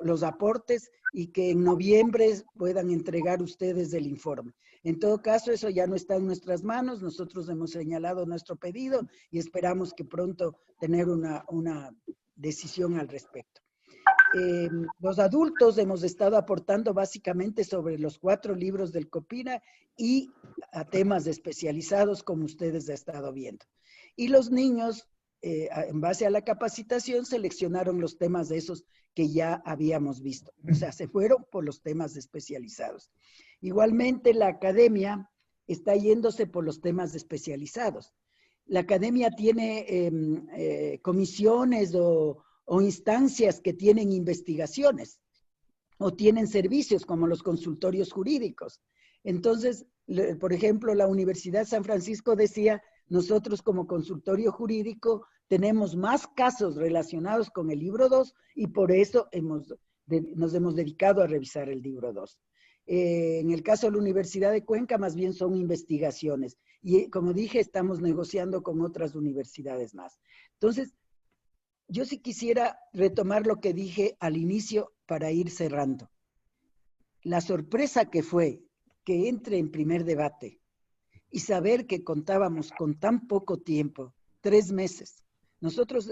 los aportes y que en noviembre puedan entregar ustedes el informe. En todo caso, eso ya no está en nuestras manos, nosotros hemos señalado nuestro pedido y esperamos que pronto tener una decisión al respecto. Los adultos hemos estado aportando básicamente sobre los 4 libros del COPINA y a temas especializados como ustedes han estado viendo. Y los niños, en base a la capacitación, seleccionaron los temas de esos que ya habíamos visto. O sea, se fueron por los temas especializados. Igualmente, la academia está yéndose por los temas especializados. La academia tiene comisiones o instancias que tienen investigaciones o tienen servicios como los consultorios jurídicos. Entonces, por ejemplo, la Universidad San Francisco decía, nosotros como consultorio jurídico tenemos más casos relacionados con el libro 2 y por eso nos hemos dedicado a revisar el libro 2. En el caso de la Universidad de Cuenca, más bien son investigaciones. Y como dije, estamos negociando con otras universidades más. Entonces, yo sí quisiera retomar lo que dije al inicio para ir cerrando. La sorpresa que fue que entre en primer debate y saber que contábamos con tan poco tiempo, 3 meses. Nosotros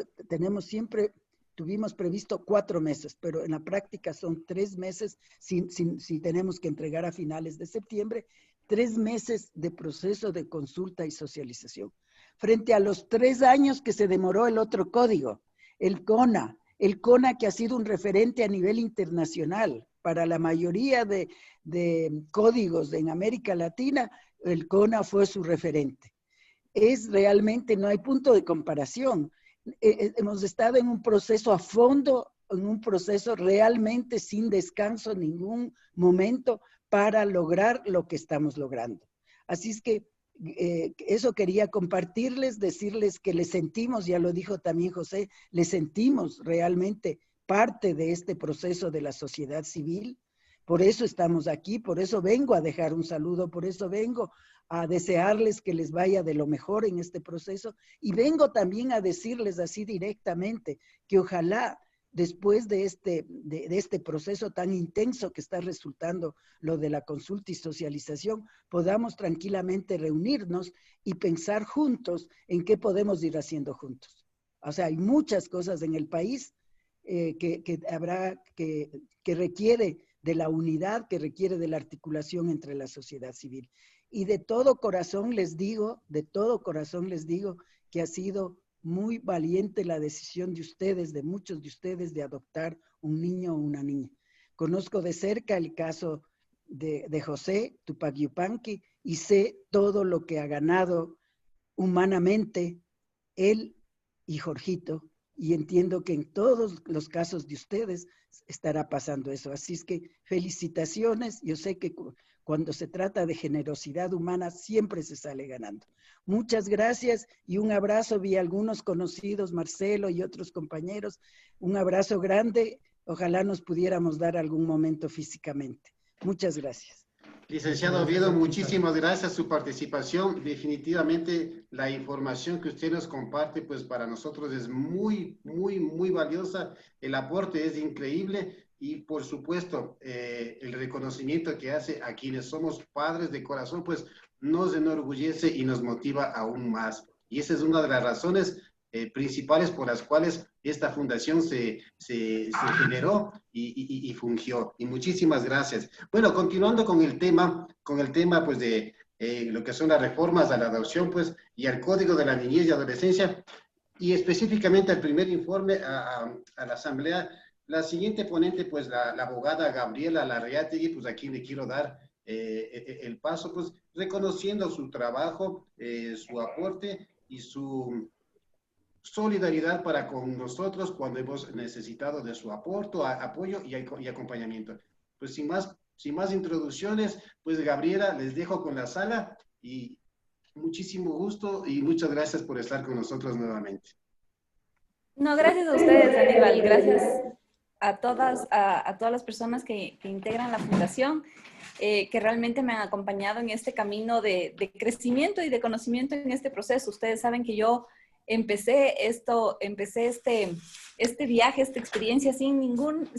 tuvimos previsto 4 meses, pero en la práctica son 3 meses si tenemos que entregar a finales de septiembre, 3 meses de proceso de consulta y socialización. Frente a los 3 años que se demoró el otro código, el CONA que ha sido un referente a nivel internacional para la mayoría de códigos en América Latina, el CONA fue su referente. Realmente no hay punto de comparación. Hemos estado en un proceso a fondo en un proceso realmente sin descanso, ningún momento, para lograr lo que estamos logrando. Así es que eso quería compartirles, decirles que les sentimos, ya lo dijo también José, les sentimos realmente parte de este proceso de la sociedad civil. Por eso estamos aquí, por eso vengo a dejar un saludo, por eso vengo a desearles que les vaya de lo mejor en este proceso, y vengo también a decirles así directamente que ojalá después de este proceso tan intenso que está resultando lo de la consulta y socialización, podamos tranquilamente reunirnos y pensar juntos en qué podemos ir haciendo juntos. O sea, hay muchas cosas en el país que requiere de la unidad, que requiere de la articulación entre la sociedad civil. Y de todo corazón les digo que ha sido muy valiente la decisión de ustedes, de muchos de ustedes, de adoptar un niño o una niña. Conozco de cerca el caso de José Tupac Yupanqui y sé todo lo que ha ganado humanamente él y Jorgito, y entiendo que en todos los casos de ustedes estará pasando eso. Así es que felicitaciones. Yo sé que cuando se trata de generosidad humana siempre se sale ganando. Muchas gracias y un abrazo. Vi a algunos conocidos, Marcelo y otros compañeros. Un abrazo grande. Ojalá nos pudiéramos dar algún momento físicamente. Muchas gracias. Licenciado Oviedo, muchísimas gracias por su participación. Definitivamente la información que usted nos comparte, pues para nosotros es muy, muy, muy valiosa. El aporte es increíble y por supuesto el reconocimiento que hace a quienes somos padres de corazón, pues nos enorgullece y nos motiva aún más. Y esa es una de las razones principales por las cuales esta fundación se generó y fungió. Y muchísimas gracias. Bueno, continuando con el tema pues de lo que son las reformas a la adopción, pues, y al Código de la Niñez y Adolescencia, y específicamente al primer informe a la Asamblea, la siguiente ponente, pues, la abogada Gabriela Larreategui, pues, a quien le quiero dar el paso, pues, reconociendo su trabajo, su aporte y su solidaridad para con nosotros cuando hemos necesitado de su apoyo y acompañamiento. Pues sin más introducciones, pues Gabriela, les dejo con la sala y muchísimo gusto y muchas gracias por estar con nosotros nuevamente. No, gracias a ustedes, Aníbal. Gracias a todas las personas que integran la fundación, que realmente me han acompañado en este camino de crecimiento y de conocimiento en este proceso. Ustedes saben que yo empecé este viaje, esta experiencia sin ningún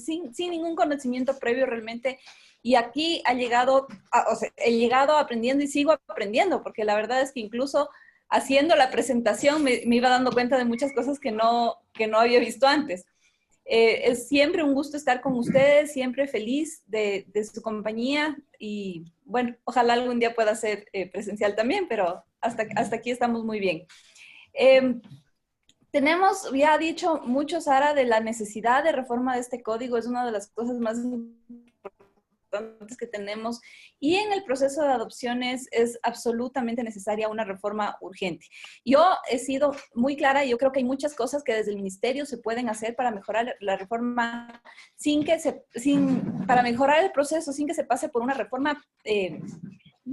conocimiento previo realmente, y aquí he llegado aprendiendo y sigo aprendiendo, porque la verdad es que incluso haciendo la presentación me iba dando cuenta de muchas cosas que no había visto antes. Es siempre un gusto estar con ustedes, siempre feliz de su compañía, y bueno, ojalá algún día pueda ser presencial también, pero hasta aquí estamos muy bien. Ya ha dicho mucho Sara de la necesidad de reforma de este código, es una de las cosas más importantes que tenemos, y en el proceso de adopciones es absolutamente necesaria una reforma urgente. Yo he sido muy clara y yo creo que hay muchas cosas que desde el ministerio se pueden hacer para mejorar la reforma para mejorar el proceso sin que se pase por una reforma, me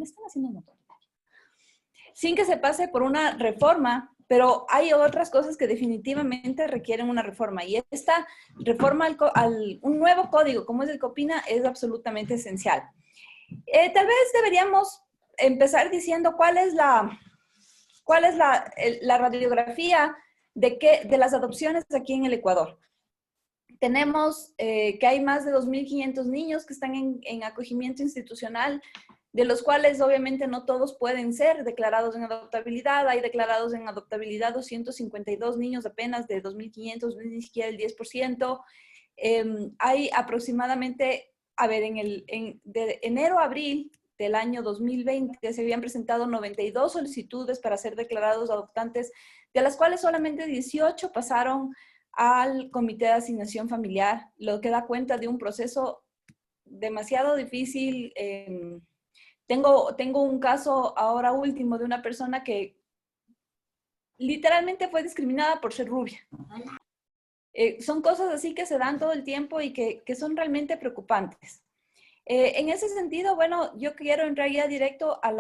están haciendo un montón. Sin que se pase por una reforma, pero hay otras cosas que definitivamente requieren una reforma, y esta reforma un nuevo código como es el COPINA es absolutamente esencial. Tal vez deberíamos empezar diciendo cuál es la radiografía de las adopciones aquí en el Ecuador. Tenemos que hay más de 2.500 niños que están en acogimiento institucional, de los cuales obviamente no todos pueden ser declarados en adoptabilidad. Hay declarados en adoptabilidad 252 niños apenas de 2.500, ni siquiera el 10%. Hay aproximadamente, de enero a abril del año 2020 se habían presentado 92 solicitudes para ser declarados adoptantes, de las cuales solamente 18 pasaron al Comité de Asignación Familiar, lo que da cuenta de un proceso demasiado difícil. Tengo un caso ahora último de una persona que literalmente fue discriminada por ser rubia. Son cosas así que se dan todo el tiempo y que son realmente preocupantes. En ese sentido, bueno, yo quiero entrar ya directo a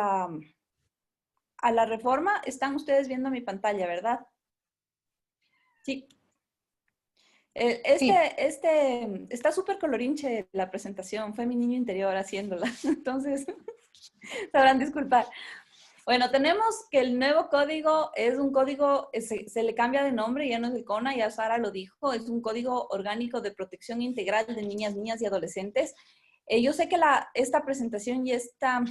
la reforma. Están ustedes viendo mi pantalla, ¿verdad? Sí. Está súper colorinche la presentación. Fue mi niño interior haciéndola. Entonces, sabrán disculpar. Bueno, tenemos que el nuevo código es un código, se le cambia de nombre, ya no es el CONA, ya Sara lo dijo, es un código orgánico de protección integral de niñas, niñas y adolescentes. Yo sé que esta presentación y esta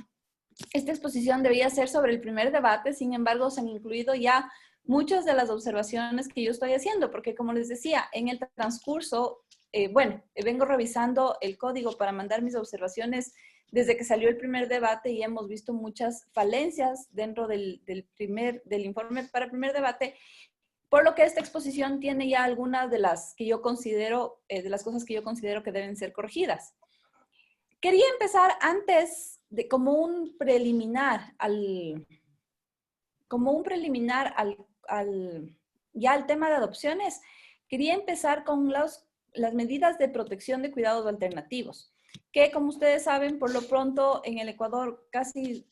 exposición debía ser sobre el primer debate, sin embargo, se han incluido ya muchas de las observaciones que yo estoy haciendo, porque como les decía, en el transcurso, vengo revisando el código para mandar mis observaciones desde que salió el primer debate y hemos visto muchas falencias dentro del informe para el primer debate, por lo que esta exposición tiene ya algunas de las que yo considero, de las cosas que yo considero que deben ser corregidas. Quería empezar antes de como un preliminar al tema de adopciones. Quería empezar con las medidas de protección de cuidados alternativos, que como ustedes saben, por lo pronto en el Ecuador casi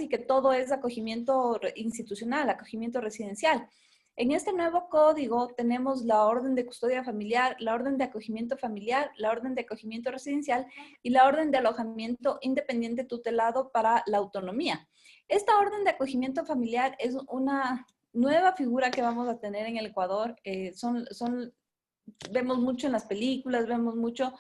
que todo es acogimiento institucional, acogimiento residencial. En este nuevo código tenemos la orden de custodia familiar, la orden de acogimiento familiar, la orden de acogimiento residencial y la orden de alojamiento independiente tutelado para la autonomía. Esta orden de acogimiento familiar es una nueva figura que vamos a tener en el Ecuador. Vemos mucho en las películas, vemos mucho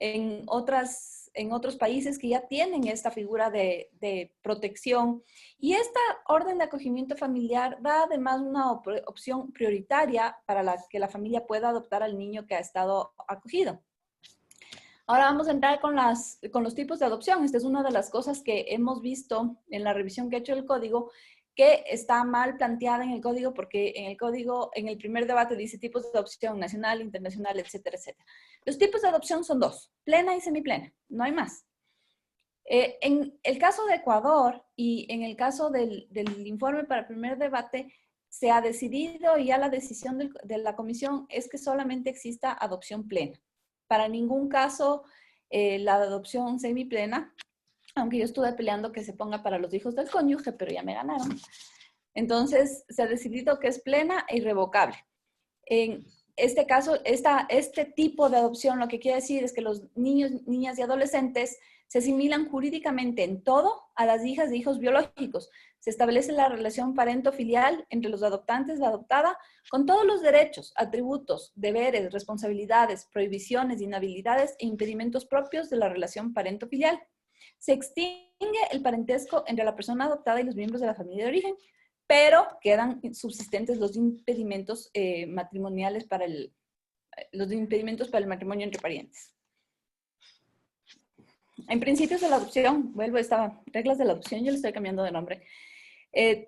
en otros países que ya tienen esta figura de protección. Y esta orden de acogimiento familiar da además una opción prioritaria para que la familia pueda adoptar al niño que ha estado acogido. Ahora vamos a entrar con los tipos de adopción. Esta es una de las cosas que hemos visto en la revisión que ha hecho el código, que está mal planteada en el código, porque en el primer debate dice tipos de adopción nacional, internacional, etcétera, etcétera. Los tipos de adopción son dos, plena y semiplena, no hay más. En el caso de Ecuador y en el caso del informe para el primer debate, se ha decidido, y ya la decisión de la comisión es que solamente exista adopción plena. Para ningún caso la adopción semiplena, aunque yo estuve peleando que se ponga para los hijos del cónyuge, pero ya me ganaron. Entonces, se ha decidido que es plena e irrevocable. En este caso, este tipo de adopción lo que quiere decir es que los niños, niñas y adolescentes se asimilan jurídicamente en todo a las hijas e hijos biológicos. Se establece la relación parento-filial entre los adoptantes y la adoptada con todos los derechos, atributos, deberes, responsabilidades, prohibiciones, inhabilidades e impedimentos propios de la relación parento-filial. Se extingue el parentesco entre la persona adoptada y los miembros de la familia de origen, pero quedan subsistentes los impedimentos matrimoniales los impedimentos para el matrimonio entre parientes. En principios de la adopción, vuelvo a estas reglas de la adopción, yo le estoy cambiando de nombre.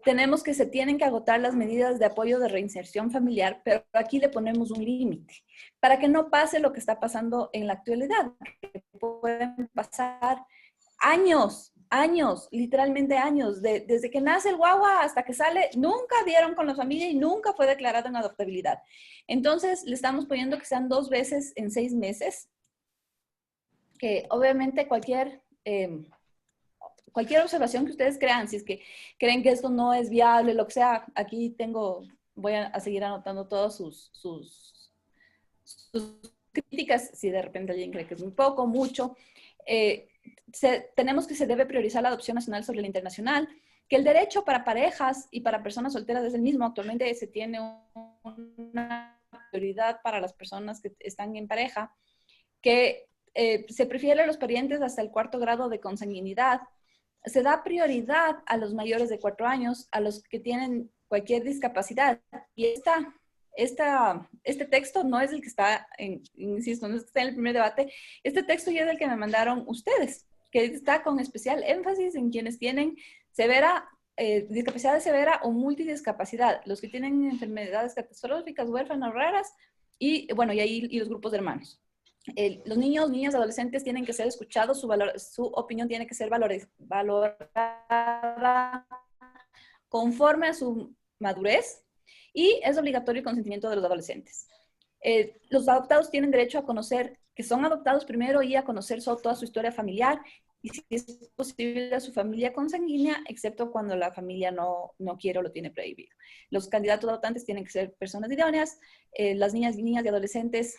Tenemos que se tienen que agotar las medidas de apoyo de reinserción familiar, pero aquí le ponemos un límite para que no pase lo que está pasando en la actualidad, que pueden pasar años, literalmente años, desde que nace el guagua hasta que sale, nunca dieron con la familia y nunca fue declarado en adoptabilidad. Entonces, le estamos poniendo que sean 2 veces en 6 meses, que obviamente cualquier observación que ustedes crean, si es que creen que esto no es viable, lo que sea, aquí voy a seguir anotando todas sus críticas, si de repente alguien cree que es muy poco, mucho. Tenemos que se debe priorizar la adopción nacional sobre la internacional, que el derecho para parejas y para personas solteras es el mismo. Actualmente se tiene una prioridad para las personas que están en pareja, que se prefiere a los parientes hasta el 4º grado de consanguinidad. Se da prioridad a los mayores de 4 años, a los que tienen cualquier discapacidad. Y este texto no es el que está, insisto, no es el que está en el primer debate. Este texto ya es el que me mandaron ustedes, que está con especial énfasis en quienes tienen discapacidad severa o multidiscapacidad, los que tienen enfermedades catastróficas, huérfanas, raras, y bueno, y los grupos de hermanos. Los niños, niñas, adolescentes tienen que ser escuchados, su opinión tiene que ser valorada conforme a su madurez, y es obligatorio el consentimiento de los adolescentes. Los adoptados tienen derecho a conocer que son adoptados primero y a conocer toda su historia familiar y si es posible a su familia consanguínea, excepto cuando la familia no quiere o lo tiene prohibido. Los candidatos adoptantes tienen que ser personas idóneas, las niñas y adolescentes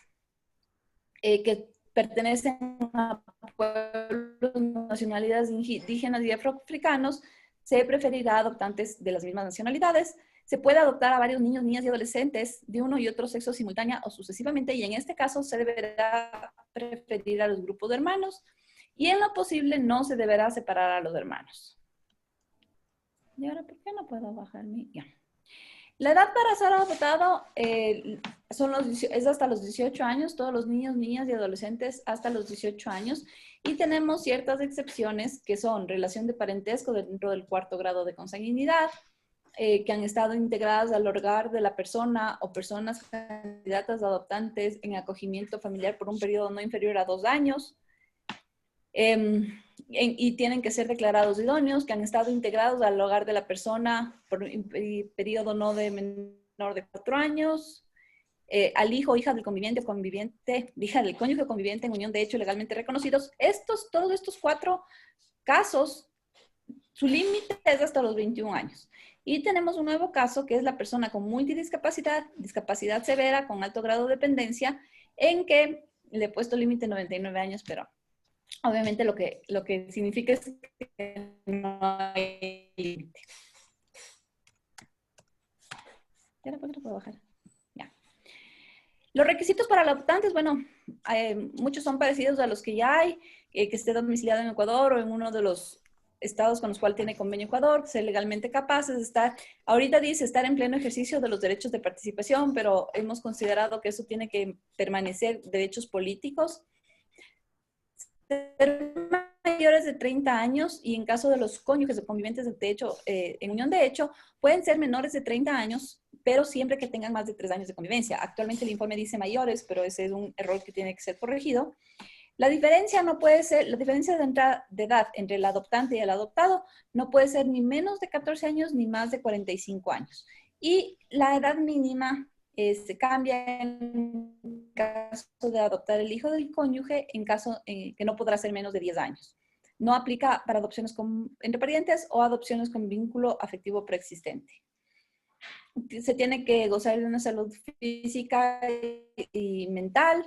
que pertenecen a pueblos, nacionalidades indígenas y afroafricanos, se preferirá adoptantes de las mismas nacionalidades. Se puede adoptar a varios niños, niñas y adolescentes de uno y otro sexo simultánea o sucesivamente, y en este caso se deberá preferir a los grupos de hermanos, y en lo posible no se deberá separar a los hermanos. ¿Y ahora por qué no puedo bajar mi...? Ya. La edad para ser adoptado es hasta los 18 años, todos los niños, niñas y adolescentes hasta los 18 años, y tenemos ciertas excepciones que son relación de parentesco dentro del 4º grado de consanguinidad, que han estado integradas al hogar de la persona o personas candidatas adoptantes en acogimiento familiar por un periodo no inferior a 2 años, y tienen que ser declarados idóneos, que han estado integrados al hogar de la persona por un periodo no de menor de 4 años, al hijo o hija del conviviente o conviviente, hija del cónyuge o conviviente en unión de hecho legalmente reconocidos. Todos estos 4 casos, su límite es hasta los 21 años. Y tenemos un nuevo caso que es la persona con multidiscapacidad, discapacidad severa, con alto grado de dependencia, en que le he puesto límite 99 años, pero obviamente lo que significa es que no hay límite. ¿Y ahora por qué no puedo bajar? Ya. Los requisitos para adoptantes, bueno, muchos son parecidos a los que ya hay, que esté domiciliado en Ecuador o en uno de los estados con los cuales tiene convenio Ecuador, ser legalmente capaces de estar, ahorita dice estar en pleno ejercicio de los derechos de participación, pero hemos considerado que eso tiene que permanecer derechos políticos. Ser mayores de 30 años y en caso de los cónyuges o convivientes de hecho, en unión de hecho, pueden ser menores de 30 años, pero siempre que tengan más de 3 años de convivencia. Actualmente el informe dice mayores, pero ese es un error que tiene que ser corregido. La diferencia no puede ser, la diferencia de edad entre el adoptante y el adoptado no puede ser ni menos de 14 años ni más de 45 años. Y la edad mínima se cambia en caso de adoptar el hijo del cónyuge, en caso que no podrá ser menos de 10 años. No aplica para adopciones entre parientes o adopciones con vínculo afectivo preexistente. Se tiene que gozar de una salud física y mental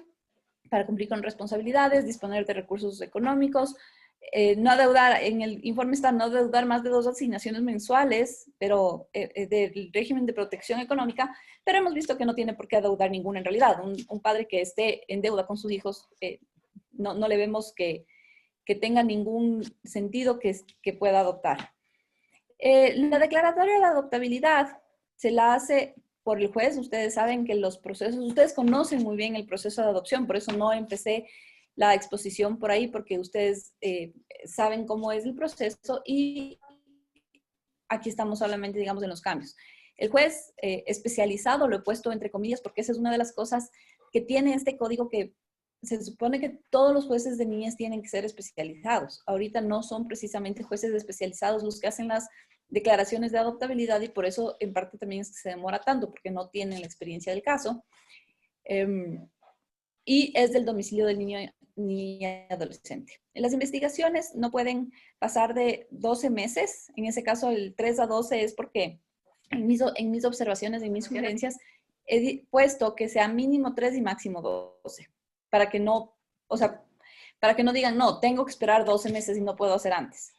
para cumplir con responsabilidades, disponer de recursos económicos, no adeudar, en el informe está no adeudar más de 2 asignaciones mensuales, pero del régimen de protección económica, pero hemos visto que no tiene por qué adeudar ninguna en realidad. Un padre que esté en deuda con sus hijos, no le vemos que tenga ningún sentido que pueda adoptar. La declaratoria de adoptabilidad se la hace por el juez. Ustedes saben que los procesos, ustedes conocen muy bien el proceso de adopción, por eso no empecé la exposición por ahí, porque ustedes saben cómo es el proceso y aquí estamos solamente, digamos, en los cambios. El juez especializado, lo he puesto entre comillas, porque esa es una de las cosas que tiene este código, que se supone que todos los jueces de niñas tienen que ser especializados. Ahorita no son precisamente jueces especializados los que hacen las declaraciones de adoptabilidad y por eso en parte también es que se demora tanto, porque no tienen la experiencia del caso. Y es del domicilio del niño, niña y adolescente. Las investigaciones no pueden pasar de 12 meses. En ese caso, el 3 a 12 es porque en mis observaciones, en mis sugerencias, he puesto que sea mínimo 3 y máximo 12. Para que no, para que no digan, no, tengo que esperar 12 meses y no puedo hacer antes.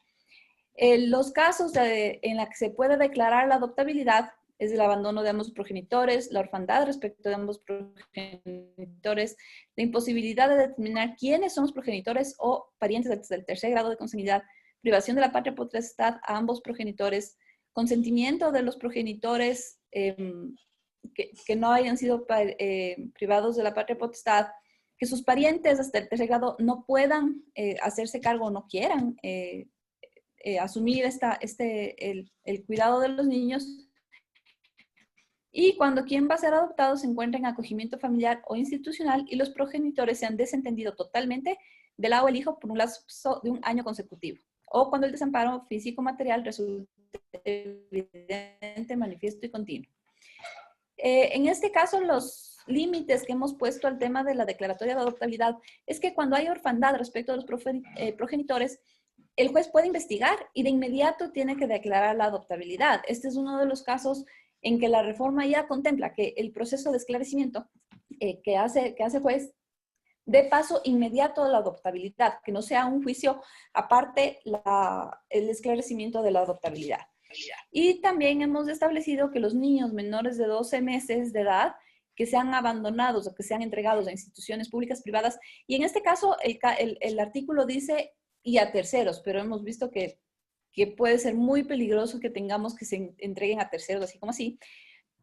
Los casos en la que se puede declarar la adoptabilidad es el abandono de ambos progenitores, la orfandad respecto de ambos progenitores, la imposibilidad de determinar quiénes son los progenitores o parientes del 3er grado de consanguinidad, privación de la patria potestad a ambos progenitores, consentimiento de los progenitores que no hayan sido privados de la patria potestad, que sus parientes hasta el 3er grado no puedan hacerse cargo o no quieran asumir el cuidado de los niños, y cuando quien va a ser adoptado se encuentra en acogimiento familiar o institucional y los progenitores se han desentendido totalmente del o el hijo por un lapso de 1 año consecutivo, o cuando el desamparo físico-material resulte evidente, manifiesto y continuo. En este caso, límites que hemos puesto al tema de la declaratoria de adoptabilidad es que cuando hay orfandad respecto a los progenitores, el juez puede investigar y de inmediato tiene que declarar la adoptabilidad. Este es uno de los casos en que la reforma ya contempla que el proceso de esclarecimiento que hace juez dé paso inmediato a la adoptabilidad, que no sea un juicio aparte el esclarecimiento de la adoptabilidad. Y también hemos establecido que los niños menores de 12 meses de edad que sean abandonados o que sean entregados a instituciones públicas, privadas, y en este caso el artículo dice y a terceros, pero hemos visto que puede ser muy peligroso que tengamos que se entreguen a terceros, así como así,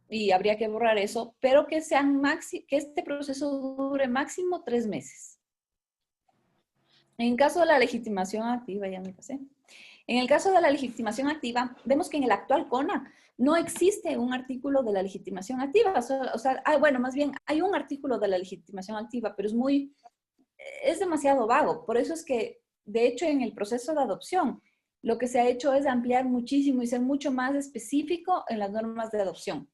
y habría que borrar eso, pero que este proceso dure máximo 3 meses. En caso de la legitimación activa, ya me pasé. En el caso de la legitimación activa, vemos que en el actual CONA no existe un artículo de la legitimación activa. Bueno, más bien hay un artículo de la legitimación activa, pero es demasiado vago. Por eso es que, de hecho, en el proceso de adopción, lo que se ha hecho es ampliar muchísimo y ser mucho más específico en las normas de adopción.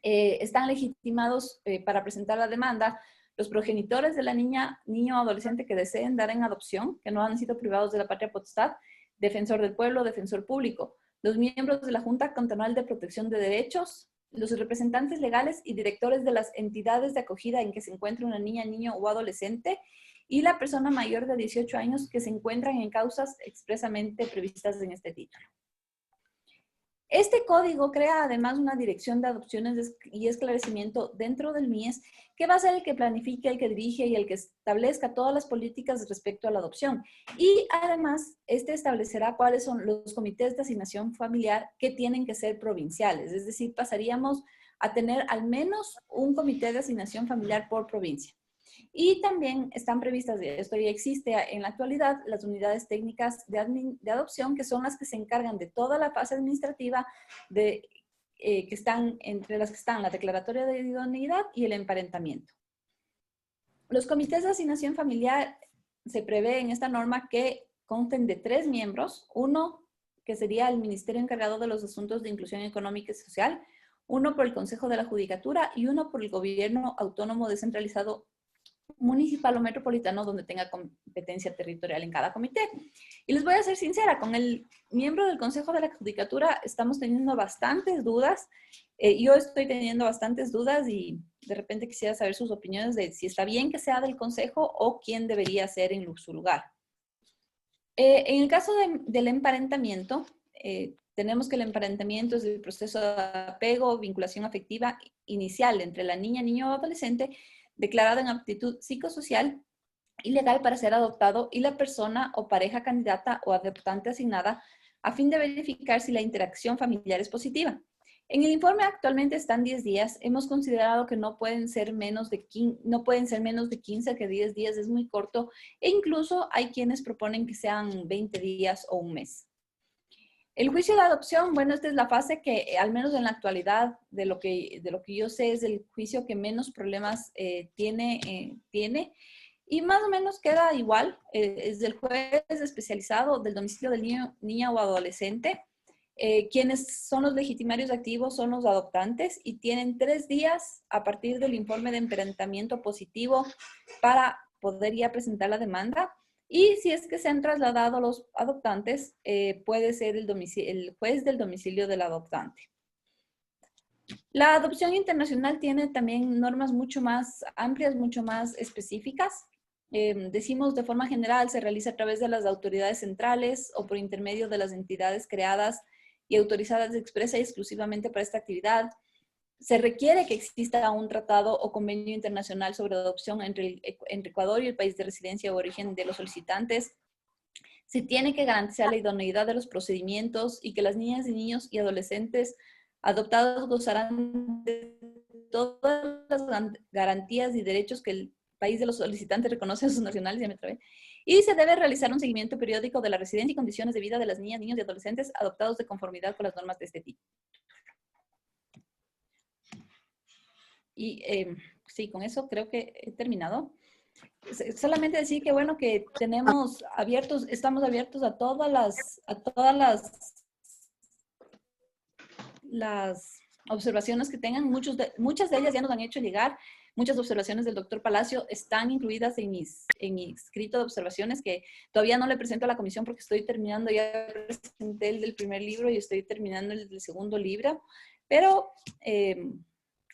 Están legitimados para presentar la demanda los progenitores de la niño o adolescente que deseen dar en adopción, que no han sido privados de la patria potestad, defensor del pueblo, defensor público, los miembros de la Junta Cantonal de Protección de Derechos, los representantes legales y directores de las entidades de acogida en que se encuentra una niña, niño o adolescente, y la persona mayor de 18 años que se encuentran en causas expresamente previstas en este título. Este código crea además una dirección de adopciones y esclarecimiento dentro del MIES que va a ser el que planifique, el que dirige y el que establezca todas las políticas respecto a la adopción. Y además, este establecerá cuáles son los comités de asignación familiar que tienen que ser provinciales. Es decir, pasaríamos a tener al menos un comité de asignación familiar por provincia. Y también están previstas, esto ya existe en la actualidad, las unidades técnicas de adopción, que son las que se encargan de toda la fase administrativa, entre las que están la declaratoria de idoneidad y el emparentamiento. Los comités de asignación familiar se prevé en esta norma que consten de 3 miembros, uno que sería el ministerio encargado de los asuntos de inclusión económica y social, uno por el Consejo de la Judicatura y uno por el gobierno autónomo descentralizado municipal o metropolitano donde tenga competencia territorial en cada comité. Y les voy a ser sincera, con el miembro del Consejo de la Judicatura estamos teniendo bastantes dudas. Yo estoy teniendo bastantes dudas y de repente quisiera saber sus opiniones de si está bien que sea del Consejo o quién debería ser en su lugar. En el caso del emparentamiento, tenemos que el emparentamiento es el proceso de apego, vinculación afectiva inicial entre la niña, niño o adolescente, declarado en aptitud psicosocial y legal para ser adoptado y la persona o pareja candidata o adoptante asignada a fin de verificar si la interacción familiar es positiva. En el informe actualmente están 10 días. Hemos considerado que no pueden ser menos de 15, que 10 días es muy corto e incluso hay quienes proponen que sean 20 días o un mes. El juicio de adopción, bueno, esta es la fase que, al menos en la actualidad, de lo que yo sé, es el juicio que menos problemas tiene, y más o menos queda igual. Es del juez especializado del domicilio del niño, niña o adolescente. Quienes son los legitimarios activos son los adoptantes y tienen 3 días a partir del informe de emparentamiento positivo para poder ya presentar la demanda. Y si es que se han trasladado los adoptantes, puede ser el juez del domicilio del adoptante. La adopción internacional tiene también normas mucho más amplias, mucho más específicas. Decimos de forma general, se realiza a través de las autoridades centrales o por intermedio de las entidades creadas y autorizadas expresa y exclusivamente para esta actividad. Se requiere que exista un tratado o convenio internacional sobre adopción entre Ecuador y el país de residencia o origen de los solicitantes. Se tiene que garantizar la idoneidad de los procedimientos y que las niñas y niños y adolescentes adoptados gozarán de todas las garantías y derechos que el país de los solicitantes reconoce a sus nacionales, ya me trabé. Y se debe realizar un seguimiento periódico de la residencia y condiciones de vida de las niñas, niños y adolescentes adoptados de conformidad con las normas de este tipo. Y sí, con eso creo que he terminado. Solamente decir que bueno, que estamos abiertos a todas las observaciones que tengan. Muchas de ellas ya nos han hecho llegar. muchas observaciones del doctor Palacio están incluidas en mi escrito de observaciones que todavía no le presento a la comisión porque estoy terminando, ya presenté el del primer libro y estoy terminando el del segundo libro, pero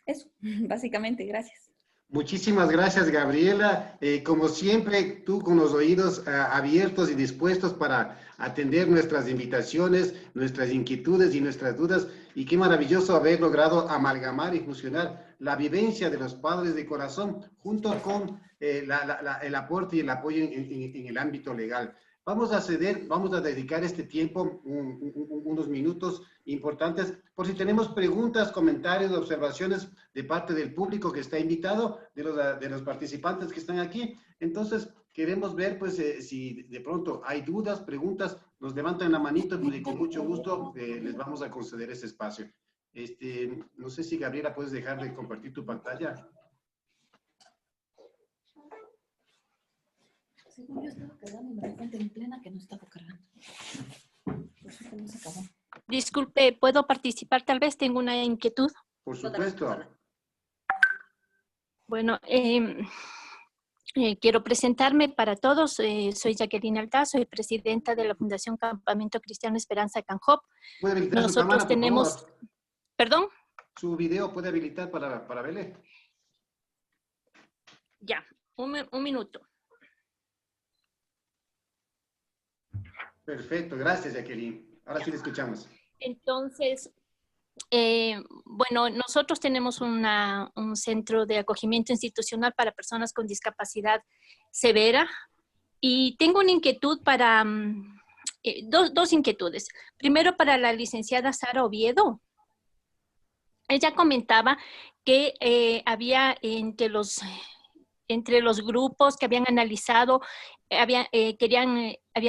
eso, básicamente, gracias. Muchísimas gracias, Gabriela. Como siempre, tú con los oídos abiertos y dispuestos para atender nuestras invitaciones, nuestras inquietudes y nuestras dudas. Y qué maravilloso haber logrado amalgamar y fusionar la vivencia de los padres de corazón junto con el aporte y el apoyo en el ámbito legal. Vamos a dedicar este tiempo, unos minutos importantes, por si tenemos preguntas, comentarios, observaciones de parte del público que está invitado, de los participantes que están aquí. Entonces, queremos ver, pues, si de pronto hay dudas, preguntas, nos levantan la manito y con mucho gusto les vamos a conceder ese espacio. No sé si, Gabriela, puedes dejar de compartir tu pantalla. Según yo estaba cargando y me di cuenta en plena que no estaba cargando. Por eso que no se acabó. Disculpe, ¿puedo participar? Tal vez tengo una inquietud. Por supuesto. Bueno, quiero presentarme para todos. Soy Jacqueline Altaz, soy presidenta de la Fundación Campamento Cristiano Esperanza Canjop. ¿Puede habilitar su Nosotros cámara, tenemos... por favor? ¿Perdón? Su video puede habilitar para verle. Ya, un minuto. Perfecto, gracias, Jacqueline. Ahora sí le escuchamos. Entonces, bueno, nosotros tenemos un centro de acogimiento institucional para personas con discapacidad severa y tengo una inquietud para, dos inquietudes. Primero, para la licenciada Sara Oviedo. Ella comentaba que había entre los grupos que habían analizado, habían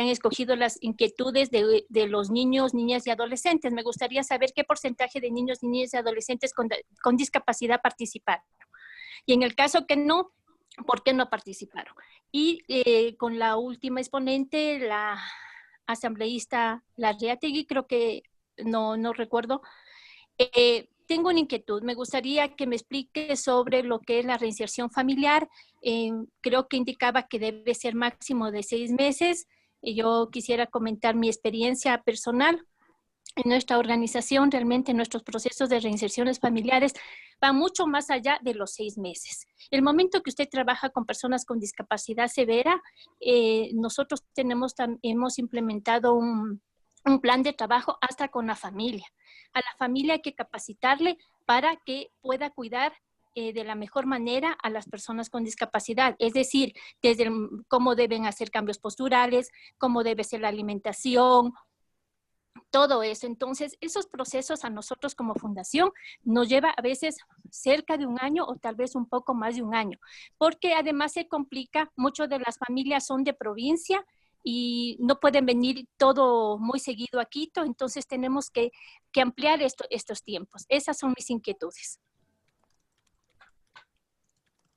escogido las inquietudes de los niños, niñas y adolescentes. Me gustaría saber qué porcentaje de niños, niñas y adolescentes con discapacidad participaron. Y en el caso que no, ¿por qué no participaron? Y con la última exponente, la asambleísta Larreategui, creo que no recuerdo, tengo una inquietud. Me gustaría que me explique sobre lo que es la reinserción familiar. Creo que indicaba que debe ser máximo de 6 meses. Yo quisiera comentar mi experiencia personal. En nuestra organización, realmente nuestros procesos de reinserciones familiares van mucho más allá de los 6 meses. El momento que usted trabaja con personas con discapacidad severa, nosotros hemos implementado un plan de trabajo hasta con la familia. A la familia hay que capacitarle para que pueda cuidar de la mejor manera a las personas con discapacidad. Es decir, desde cómo deben hacer cambios posturales, cómo debe ser la alimentación, todo eso. Entonces, esos procesos a nosotros como fundación nos lleva a veces cerca de 1 año o tal vez un poco más de 1 año, porque además se complica, muchas de las familias son de provincia y no pueden venir todo muy seguido a Quito, entonces tenemos que ampliar estos tiempos. Esas son mis inquietudes.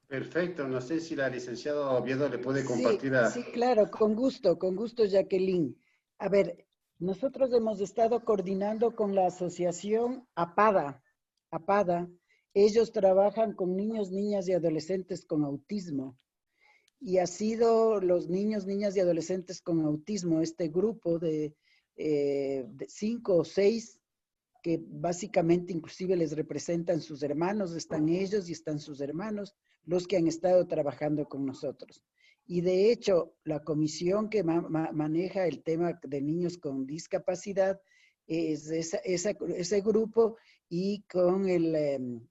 Perfecto, no sé si la licenciada Oviedo le puede compartir a... Sí, claro, con gusto, Jacqueline. A ver, nosotros hemos estado coordinando con la asociación APADA. Ellos trabajan con niños, niñas y adolescentes con autismo. Y ha sido los niños, niñas y adolescentes con autismo, este grupo de 5 o 6, que básicamente inclusive les representan sus hermanos, están ellos y están sus hermanos, los que han estado trabajando con nosotros. Y de hecho, la comisión que maneja el tema de niños con discapacidad es ese grupo, y con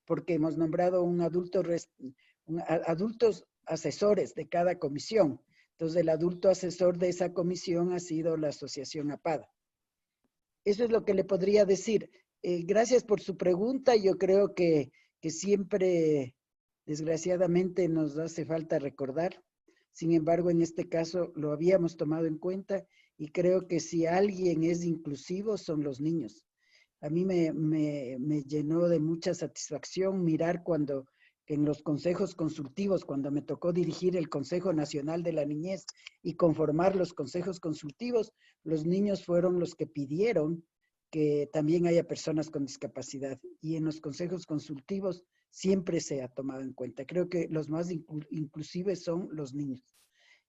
porque hemos nombrado adultos asesores de cada comisión. Entonces, el adulto asesor de esa comisión ha sido la asociación APADA. Eso es lo que le podría decir. Gracias por su pregunta. Yo creo que siempre, desgraciadamente, nos hace falta recordar. Sin embargo, en este caso lo habíamos tomado en cuenta y creo que si alguien es inclusivo son los niños. A mí me llenó de mucha satisfacción mirar cuando en los consejos consultivos, cuando me tocó dirigir el Consejo Nacional de la Niñez y conformar los consejos consultivos, los niños fueron los que pidieron que también haya personas con discapacidad. Y en los consejos consultivos siempre se ha tomado en cuenta. Creo que los más inclusivos son los niños.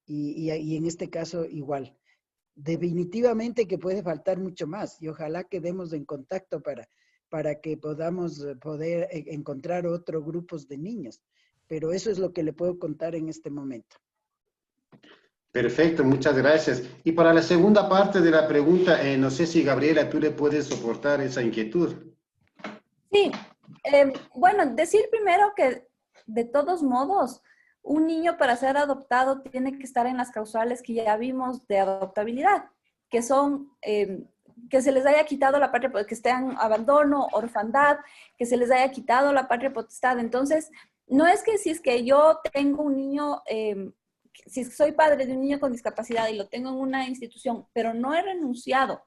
Y en este caso igual. Definitivamente que puede faltar mucho más y ojalá quedemos en contacto para que podamos poder encontrar otros grupos de niños. Pero eso es lo que le puedo contar en este momento. Perfecto, muchas gracias. Y para la segunda parte de la pregunta, no sé si Gabriela, tú le puedes soportar esa inquietud. Sí, bueno, decir primero que de todos modos, un niño para ser adoptado tiene que estar en las causales que ya vimos de adoptabilidad, que son que se les haya quitado la patria, que estén abandono, orfandad, que se les haya quitado la patria potestad. Entonces, no es que si es que yo tengo un niño, si soy padre de un niño con discapacidad y lo tengo en una institución, pero no he renunciado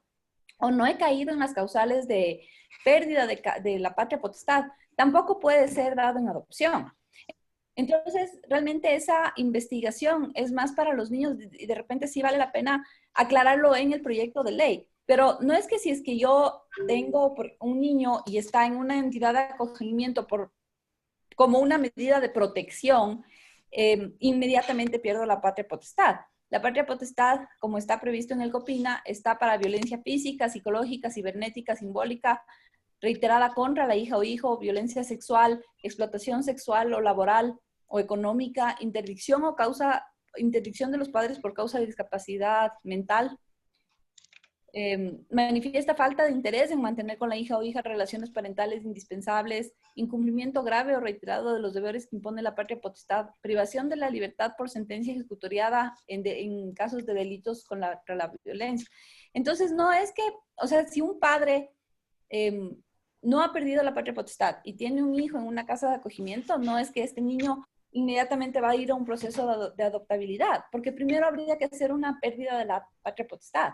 o no he caído en las causales de pérdida de la patria potestad, tampoco puede ser dado en adopción. Entonces, realmente esa investigación es más para los niños y de repente sí vale la pena aclararlo en el proyecto de ley. Pero no es que si es que yo tengo un niño y está en una entidad de acogimiento como una medida de protección, inmediatamente pierdo la patria potestad. La patria potestad, como está previsto en el COPINA, está para violencia física, psicológica, cibernética, simbólica, reiterada contra la hija o hijo, violencia sexual, explotación sexual o laboral o económica, interdicción de los padres por causa de discapacidad mental, manifiesta falta de interés en mantener con la hija o hija relaciones parentales indispensables, incumplimiento grave o reiterado de los deberes que impone la patria potestad, privación de la libertad por sentencia ejecutoriada en casos de delitos contra la violencia. Entonces, no es que, o sea, si un padre no ha perdido la patria potestad y tiene un hijo en una casa de acogimiento, no es que este niño inmediatamente va a ir a un proceso de adoptabilidad, porque primero habría que hacer una pérdida de la patria potestad.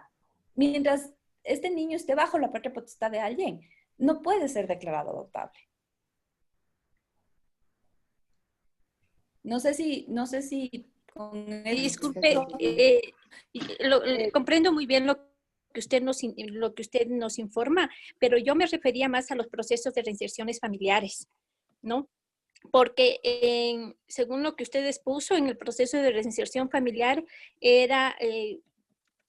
Mientras este niño esté bajo la patria potestad de alguien, no puede ser declarado adoptable. No sé si con el... Disculpe, comprendo muy bien lo que usted nos informa, pero yo me refería más a los procesos de reinserciones familiares, ¿no? Porque según lo que usted expuso en el proceso de reinserción familiar era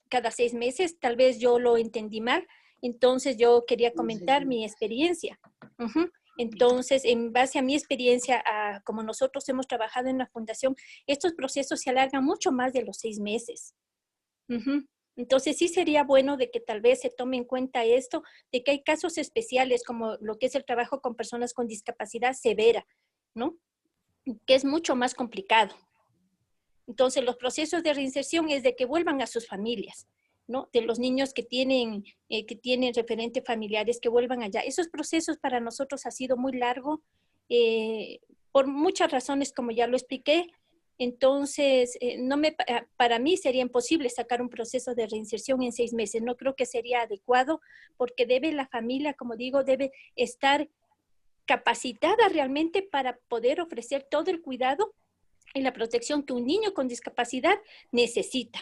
cada 6 meses, tal vez yo lo entendí mal, entonces yo quería comentar mi experiencia. Entonces, en base a mi experiencia, como nosotros hemos trabajado en la fundación, estos procesos se alargan mucho más de los 6 meses. Entonces, sí sería bueno de que tal vez se tome en cuenta esto, de que hay casos especiales como lo que es el trabajo con personas con discapacidad severa, ¿no? Que es mucho más complicado. Entonces, los procesos de reinserción es de que vuelvan a sus familias, ¿no? De los niños que tienen referentes familiares, que vuelvan allá. Esos procesos para nosotros ha sido muy largo, por muchas razones, como ya lo expliqué. Entonces, para mí sería imposible sacar un proceso de reinserción en 6 meses. No creo que sería adecuado, porque la familia, como digo, debe estar capacitada realmente para poder ofrecer todo el cuidado y la protección que un niño con discapacidad necesita.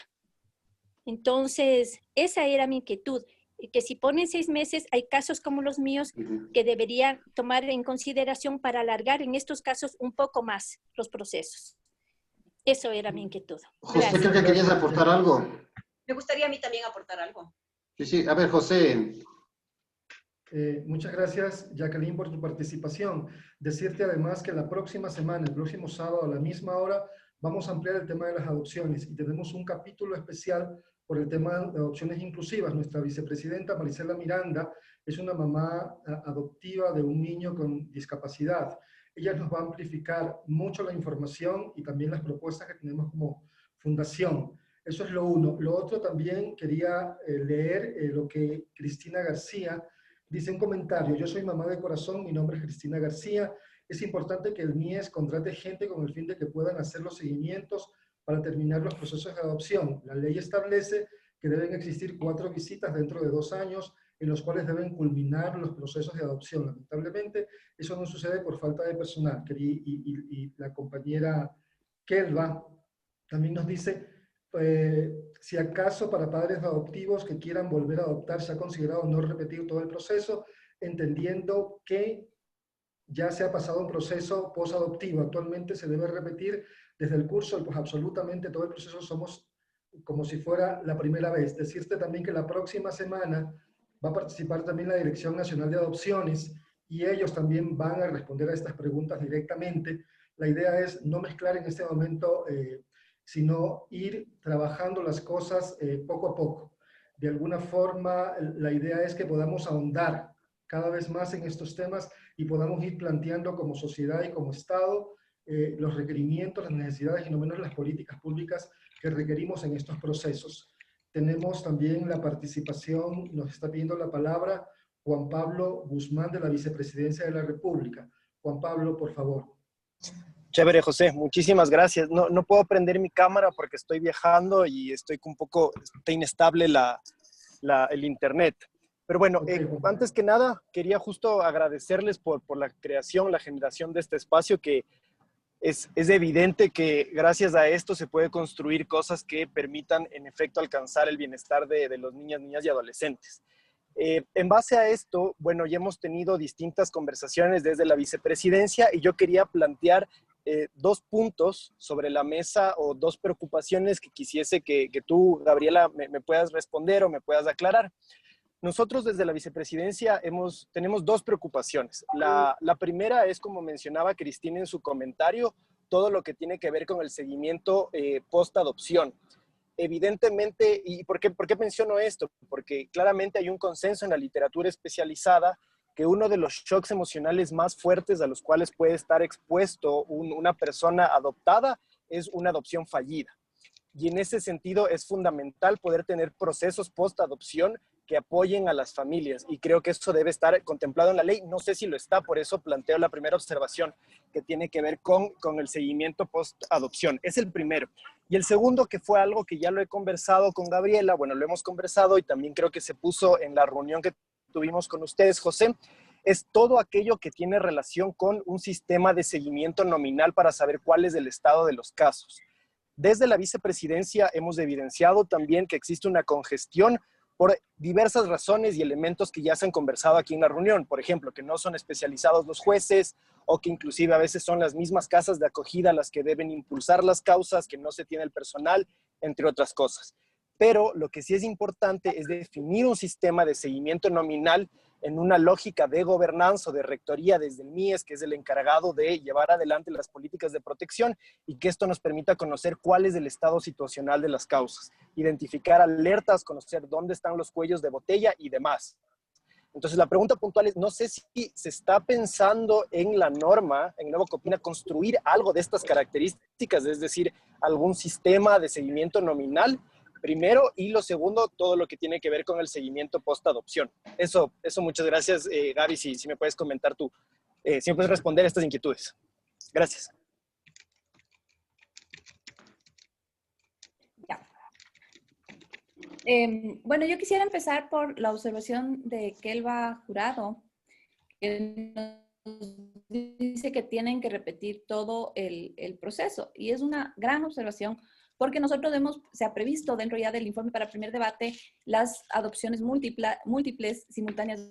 Entonces, esa era mi inquietud, que si ponen 6 meses, hay casos como los míos que deberían tomar en consideración para alargar en estos casos un poco más los procesos. Eso era mi inquietud. José, creo que querías aportar algo. Me gustaría a mí también aportar algo. Sí, a ver, José. Muchas gracias, Jacqueline, por tu participación. Decirte además que la próxima semana, el próximo sábado a la misma hora, vamos a ampliar el tema de las adopciones y tenemos un capítulo especial por el tema de adopciones inclusivas. Nuestra vicepresidenta, Marisela Miranda, es una mamá adoptiva de un niño con discapacidad. Ella nos va a amplificar mucho la información y también las propuestas que tenemos como fundación. Eso es lo uno. Lo otro también quería leer lo que Cristina García dice, un comentario: yo soy mamá de corazón, mi nombre es Cristina García. Es importante que el MIES contrate gente con el fin de que puedan hacer los seguimientos para terminar los procesos de adopción. La ley establece que deben existir 4 visitas dentro de 2 años en los cuales deben culminar los procesos de adopción. Lamentablemente, eso no sucede por falta de personal. Y la compañera Kelva también nos dice, si acaso para padres adoptivos que quieran volver a adoptar se ha considerado no repetir todo el proceso, entendiendo que ya se ha pasado un proceso posadoptivo. Actualmente se debe repetir desde el curso, pues absolutamente todo el proceso somos como si fuera la primera vez. Decirte también que la próxima semana va a participar también la Dirección Nacional de Adopciones y ellos también van a responder a estas preguntas directamente. La idea es no mezclar en este momento, sino ir trabajando las cosas poco a poco. De alguna forma, la idea es que podamos ahondar cada vez más en estos temas y podamos ir planteando como sociedad y como Estado los requerimientos, las necesidades y no menos las políticas públicas que requerimos en estos procesos. Tenemos también la participación, nos está pidiendo la palabra Juan Pablo Guzmán de la Vicepresidencia de la República. Juan Pablo, por favor. Chévere, José, muchísimas gracias. No puedo prender mi cámara porque estoy viajando y estoy un poco inestable el internet. Pero bueno, antes que nada, quería justo agradecerles por la creación, la generación de este espacio, que es evidente que gracias a esto se puede construir cosas que permitan en efecto alcanzar el bienestar de los niñas y adolescentes. En base a esto, bueno, ya hemos tenido distintas conversaciones desde la vicepresidencia y yo quería plantear dos puntos sobre la mesa o dos preocupaciones que quisiese que tú, Gabriela, me puedas responder o me puedas aclarar. Nosotros desde la vicepresidencia tenemos dos preocupaciones. La primera es, como mencionaba Cristina en su comentario, todo lo que tiene que ver con el seguimiento post-adopción. Evidentemente, ¿y por qué menciono esto? Porque claramente hay un consenso en la literatura especializada que uno de los shocks emocionales más fuertes a los cuales puede estar expuesto una persona adoptada es una adopción fallida. Y en ese sentido es fundamental poder tener procesos post-adopción que apoyen a las familias. Y creo que eso debe estar contemplado en la ley. No sé si lo está, por eso planteo la primera observación que tiene que ver con el seguimiento post-adopción. Es el primero. Y el segundo, que fue algo que ya lo he conversado con Gabriela, bueno, lo hemos conversado y también creo que se puso en la reunión que tuvimos con ustedes, José, es todo aquello que tiene relación con un sistema de seguimiento nominal para saber cuál es el estado de los casos. Desde la vicepresidencia hemos evidenciado también que existe una congestión por diversas razones y elementos que ya se han conversado aquí en la reunión. Por ejemplo, que no son especializados los jueces o que inclusive a veces son las mismas casas de acogida las que deben impulsar las causas, que no se tiene el personal, entre otras cosas. Pero lo que sí es importante es definir un sistema de seguimiento nominal en una lógica de gobernanza o de rectoría desde el MIES, que es el encargado de llevar adelante las políticas de protección, y que esto nos permita conocer cuál es el estado situacional de las causas, identificar alertas, conocer dónde están los cuellos de botella y demás. Entonces la pregunta puntual es, no sé si se está pensando en la norma, en Nueva Copina, construir algo de estas características, es decir, algún sistema de seguimiento nominal, primero, y lo segundo, todo lo que tiene que ver con el seguimiento post-adopción. Eso muchas gracias, Gaby, si me puedes comentar tú, si me puedes responder a estas inquietudes. Gracias. Ya. Bueno, yo quisiera empezar por la observación de Kelva Jurado, que nos dice que tienen que repetir todo el proceso, y es una gran observación, porque nosotros se ha previsto dentro ya del informe para primer debate las adopciones múltiples, simultáneas.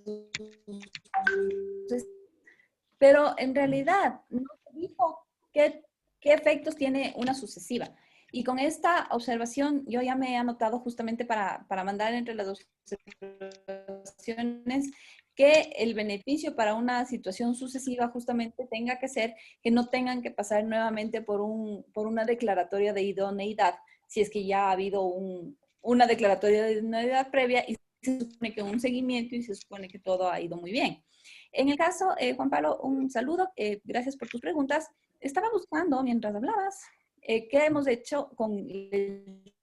Pero en realidad no se dijo qué efectos tiene una sucesiva. Y con esta observación yo ya me he anotado justamente para mandar entre las dos observaciones que el beneficio para una situación sucesiva justamente tenga que ser que no tengan que pasar nuevamente por una declaratoria de idoneidad, si es que ya ha habido una declaratoria de idoneidad previa y se supone que un seguimiento y se supone que todo ha ido muy bien. En el caso, Juan Pablo, un saludo, gracias por tus preguntas. Estaba buscando, mientras hablabas, qué hemos hecho con el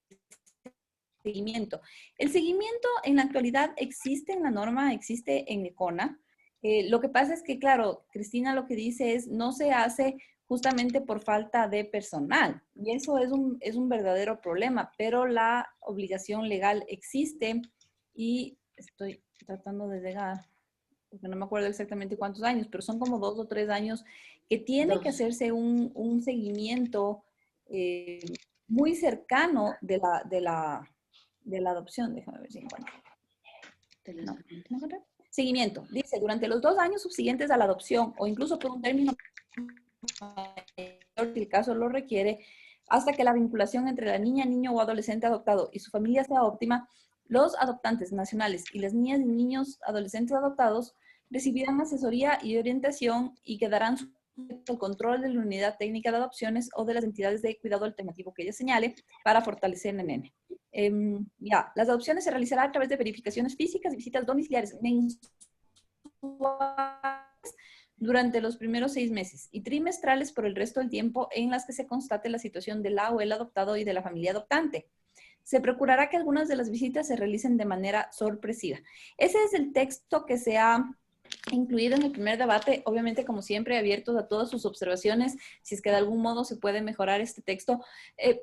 seguimiento. El seguimiento en la actualidad existe en la norma, existe en ECONA. Lo que pasa es que, claro, Cristina lo que dice es no se hace justamente por falta de personal. Y eso es un verdadero problema, pero la obligación legal existe y estoy tratando de llegar, porque no me acuerdo exactamente cuántos años, pero son como 2 o 3 años que tiene que hacerse un seguimiento muy cercano de la adopción. Déjame ver si encuentro. No. Seguimiento. Dice, durante los 2 años subsiguientes a la adopción o incluso por un término mayor, si el caso lo requiere, hasta que la vinculación entre la niña, niño o adolescente adoptado y su familia sea óptima, los adoptantes nacionales y las niñas y niños adolescentes adoptados recibirán asesoría y orientación y quedarán sujetos al control de la unidad técnica de adopciones o de las entidades de cuidado alternativo que ella señale para fortalecer el nene. Las adopciones se realizarán a través de verificaciones físicas y visitas domiciliares mensuales durante los primeros 6 meses y trimestrales por el resto del tiempo en las que se constate la situación de la o el adoptado y de la familia adoptante. Se procurará que algunas de las visitas se realicen de manera sorpresiva. Ese es el texto que se ha incluido en el primer debate, obviamente como siempre abiertos a todas sus observaciones, si es que de algún modo se puede mejorar este texto,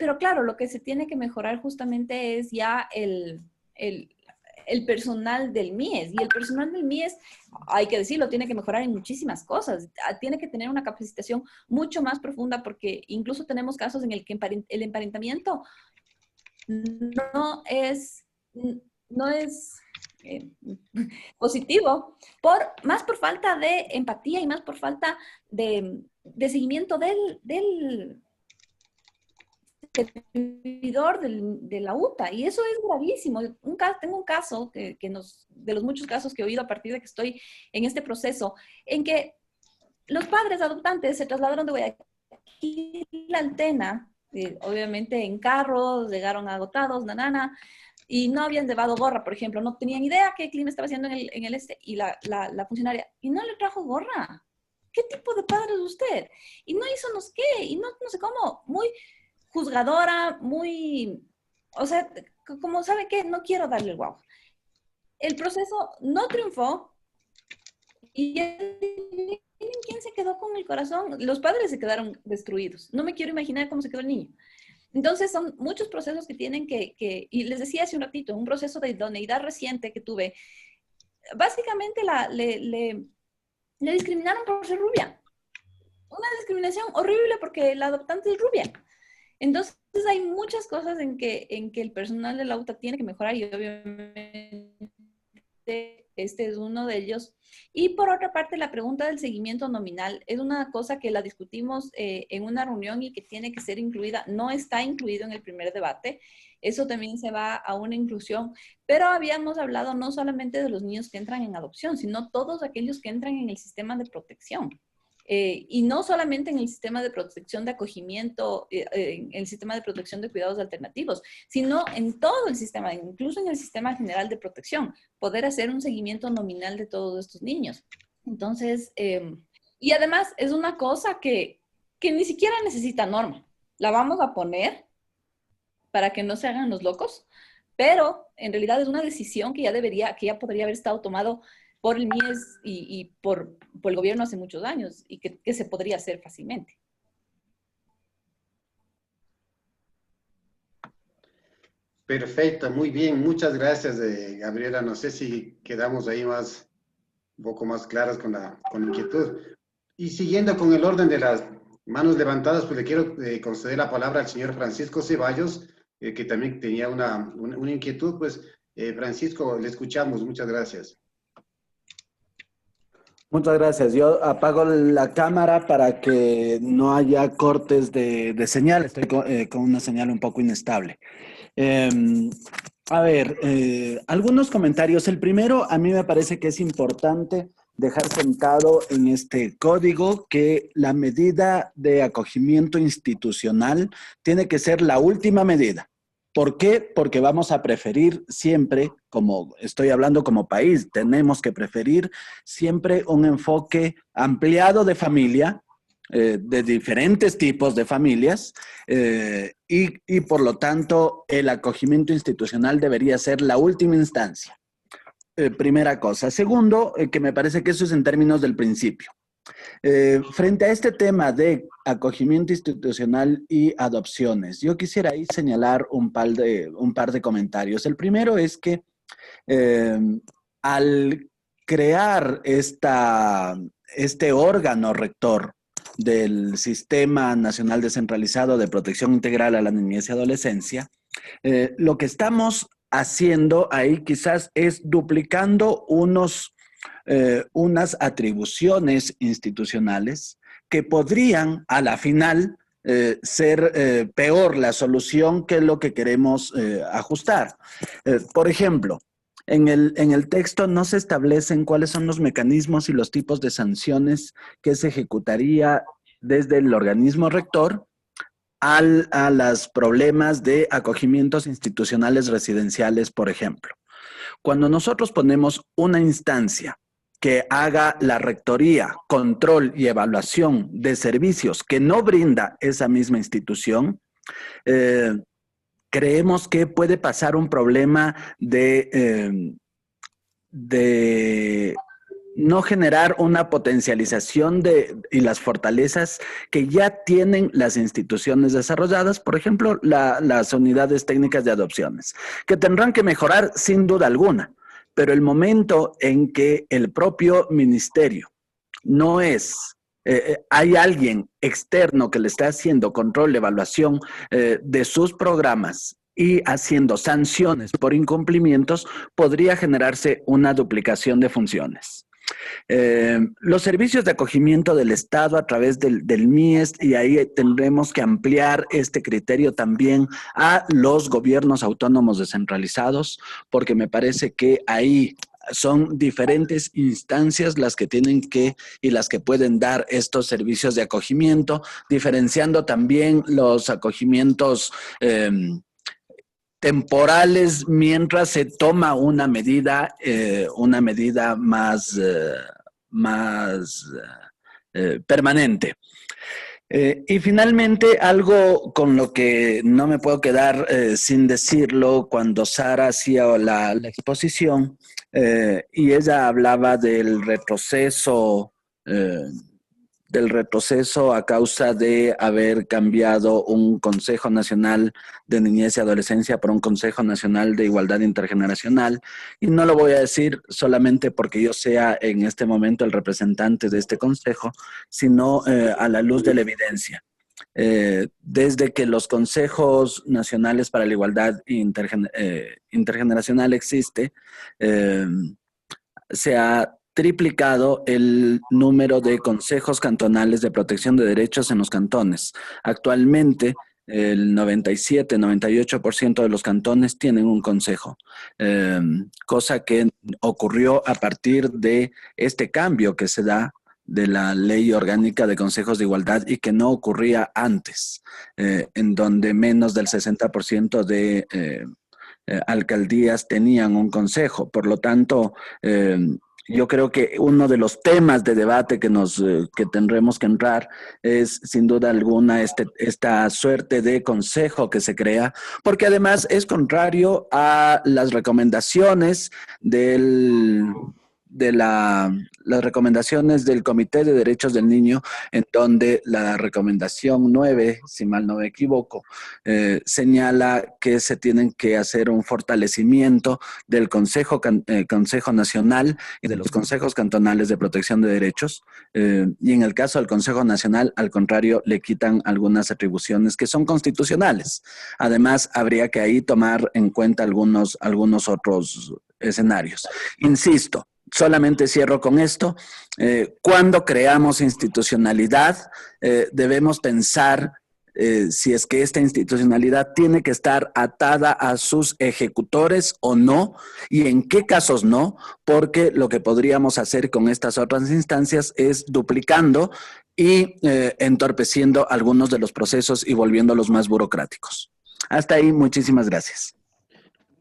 pero claro, lo que se tiene que mejorar justamente es ya el personal del MIES, y el personal del MIES, hay que decirlo, tiene que mejorar en muchísimas cosas, tiene que tener una capacitación mucho más profunda, porque incluso tenemos casos en el que el emparentamiento no es positivo, más por falta de empatía y más por falta de seguimiento del servidor de la UTA, y eso es gravísimo. Tengo un caso de los muchos casos que he oído a partir de que estoy en este proceso, en que los padres adoptantes se trasladaron de Guayaquil a Altena, obviamente en carros, llegaron agotados, y no habían llevado gorra, por ejemplo, no tenían idea qué clima estaba haciendo en el este, y la funcionaria, y no le trajo gorra. ¿Qué tipo de padre es usted? Y no hizo no sé qué, y no sé cómo, muy juzgadora, muy, o sea, como sabe qué, no quiero darle el guau. El proceso no triunfó, y ¿quién se quedó con el corazón? Los padres se quedaron destruidos. No me quiero imaginar cómo se quedó el niño. Entonces son muchos procesos que tienen y les decía hace un ratito, un proceso de idoneidad reciente que tuve, básicamente le discriminaron por ser rubia. Una discriminación horrible porque la adoptante es rubia. Entonces hay muchas cosas en que el personal de la UTA tiene que mejorar, y obviamente este es uno de ellos. Y por otra parte, la pregunta del seguimiento nominal es una cosa que la discutimos en una reunión y que tiene que ser incluida. No está incluido en el primer debate. Eso también se va a una inclusión. Pero habíamos hablado no solamente de los niños que entran en adopción, sino todos aquellos que entran en el sistema de protección. Y no solamente en el sistema de protección de acogimiento, en el sistema de protección de cuidados alternativos, sino en todo el sistema, incluso en el sistema general de protección, poder hacer un seguimiento nominal de todos estos niños. Entonces, y además es una cosa que ni siquiera necesita norma. La vamos a poner para que no se hagan los locos, pero en realidad es una decisión que ya podría haber estado tomado por el MIES y por el gobierno hace muchos años, y que se podría hacer fácilmente. Perfecto, muy bien. Muchas gracias, Gabriela. No sé si quedamos ahí un poco más claras con la inquietud. Y siguiendo con el orden de las manos levantadas, pues le quiero conceder la palabra al señor Francisco Ceballos, que también tenía una inquietud. Pues, Francisco, le escuchamos. Muchas gracias. Muchas gracias. Yo apago la cámara para que no haya cortes de señal. Estoy con una señal un poco inestable. Algunos comentarios. El primero, a mí me parece que es importante dejar sentado en este código que la medida de acogimiento institucional tiene que ser la última medida. ¿Por qué? Porque vamos a preferir siempre, como estoy hablando como país, tenemos que preferir siempre un enfoque ampliado de familia, de diferentes tipos de familias, y por lo tanto el acogimiento institucional debería ser la última instancia. Primera cosa. Segundo, que me parece que eso es en términos del principio. Frente a este tema de acogimiento institucional y adopciones, yo quisiera ahí señalar un par de comentarios. El primero es que al crear este órgano rector del Sistema Nacional Descentralizado de Protección Integral a la Niñez y Adolescencia, lo que estamos haciendo ahí quizás es duplicando unos unas atribuciones institucionales que podrían a la final ser peor la solución que lo que queremos ajustar. Por ejemplo, en el texto no se establecen cuáles son los mecanismos y los tipos de sanciones que se ejecutaría desde el organismo rector a los problemas de acogimientos institucionales residenciales, por ejemplo. Cuando nosotros ponemos una instancia que haga la rectoría, control y evaluación de servicios que no brinda esa misma institución, creemos que puede pasar un problema de no generar una potencialización y las fortalezas que ya tienen las instituciones desarrolladas, por ejemplo, las unidades técnicas de adopciones, que tendrán que mejorar sin duda alguna, pero el momento en que el propio ministerio no es... hay alguien externo que le está haciendo control, evaluación de sus programas y haciendo sanciones por incumplimientos, podría generarse una duplicación de funciones. Los servicios de acogimiento del Estado a través del MIES, y ahí tendremos que ampliar este criterio también a los gobiernos autónomos descentralizados, porque me parece que ahí son diferentes instancias las que tienen que y las que pueden dar estos servicios de acogimiento, diferenciando también los acogimientos temporales mientras se toma una medida más permanente. Y finalmente, algo con lo que no me puedo quedar sin decirlo, cuando Sara hacía la exposición y ella hablaba del retroceso a causa de haber cambiado un Consejo Nacional de Niñez y Adolescencia por un Consejo Nacional de Igualdad Intergeneracional. Y no lo voy a decir solamente porque yo sea en este momento el representante de este consejo, sino a la luz de la evidencia. Desde que los Consejos Nacionales para la Igualdad Intergeneracional existe, se ha triplicado el número de consejos cantonales de protección de derechos en los cantones. Actualmente, el 97-98% de los cantones tienen un consejo, cosa que ocurrió a partir de este cambio que se da de la Ley Orgánica de Consejos de Igualdad y que no ocurría antes, en donde menos del 60% de alcaldías tenían un consejo. Por lo tanto, yo creo que uno de los temas de debate que tendremos que entrar es, sin duda alguna, esta suerte de consejo que se crea, porque además es contrario a las recomendaciones las recomendaciones del Comité de Derechos del Niño, en donde la recomendación 9, si mal no me equivoco, señala que se tienen que hacer un fortalecimiento del Consejo Nacional y de los consejos cantonales de protección de derechos, y en el caso del Consejo Nacional, al contrario, le quitan algunas atribuciones que son constitucionales. Además, habría que ahí tomar en cuenta algunos otros escenarios. Insisto, solamente cierro con esto. Cuando creamos institucionalidad, debemos pensar si es que esta institucionalidad tiene que estar atada a sus ejecutores o no, y en qué casos no, porque lo que podríamos hacer con estas otras instancias es duplicando y entorpeciendo algunos de los procesos y volviéndolos más burocráticos. Hasta ahí, muchísimas gracias.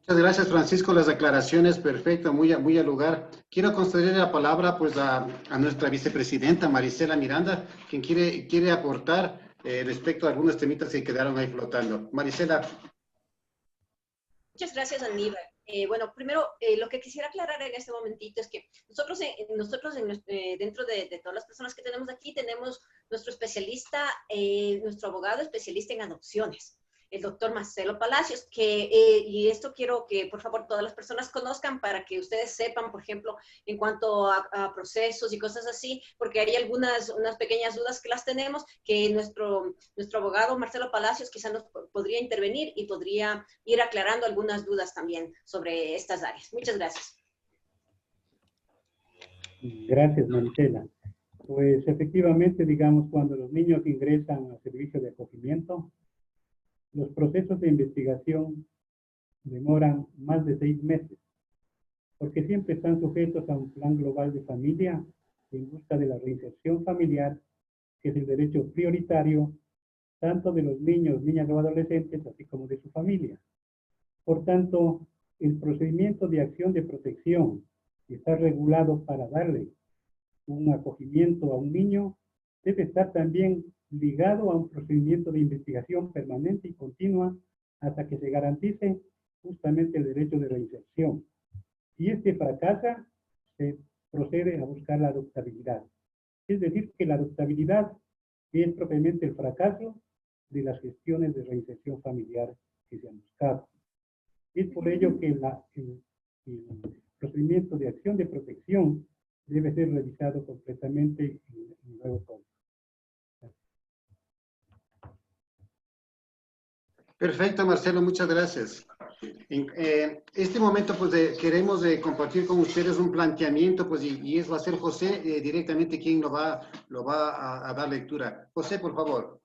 Muchas gracias, Francisco. Las declaraciones perfectas, muy al lugar. Quiero concederle la palabra pues, a nuestra vicepresidenta, Marisela Miranda, quien quiere aportar respecto a algunos temitas que quedaron ahí flotando. Marisela. Muchas gracias, Aníbal. Bueno, primero, lo que quisiera aclarar en este momentito es que nosotros dentro de todas las personas que tenemos aquí, tenemos nuestro especialista, nuestro abogado especialista en adopciones, el doctor Marcelo Palacios, y esto quiero que por favor todas las personas conozcan para que ustedes sepan, por ejemplo, en cuanto a procesos y cosas así, porque hay unas pequeñas dudas que las tenemos, que nuestro abogado Marcelo Palacios quizás nos podría intervenir y podría ir aclarando algunas dudas también sobre estas áreas. Muchas gracias. Gracias, Marisela. Pues efectivamente, digamos, cuando los niños ingresan al servicio de acogimiento, los procesos de investigación demoran más de 6 meses, porque siempre están sujetos a un plan global de familia en busca de la reinserción familiar, que es el derecho prioritario tanto de los niños, niñas o adolescentes, así como de su familia. Por tanto, el procedimiento de acción de protección que está regulado para darle un acogimiento a un niño debe estar también ligado a un procedimiento de investigación permanente y continua hasta que se garantice justamente el derecho de reinserción. Si este fracasa, se procede a buscar la adoptabilidad. Es decir, que la adoptabilidad es propiamente el fracaso de las gestiones de reinserción familiar que se han buscado. Es por ello que el procedimiento de acción de protección debe ser revisado completamente en el nuevo código. Perfecto, Marcelo, muchas gracias. En este momento, pues, queremos compartir con ustedes un planteamiento, pues, y va a ser José directamente quien lo va a dar lectura. José, por favor.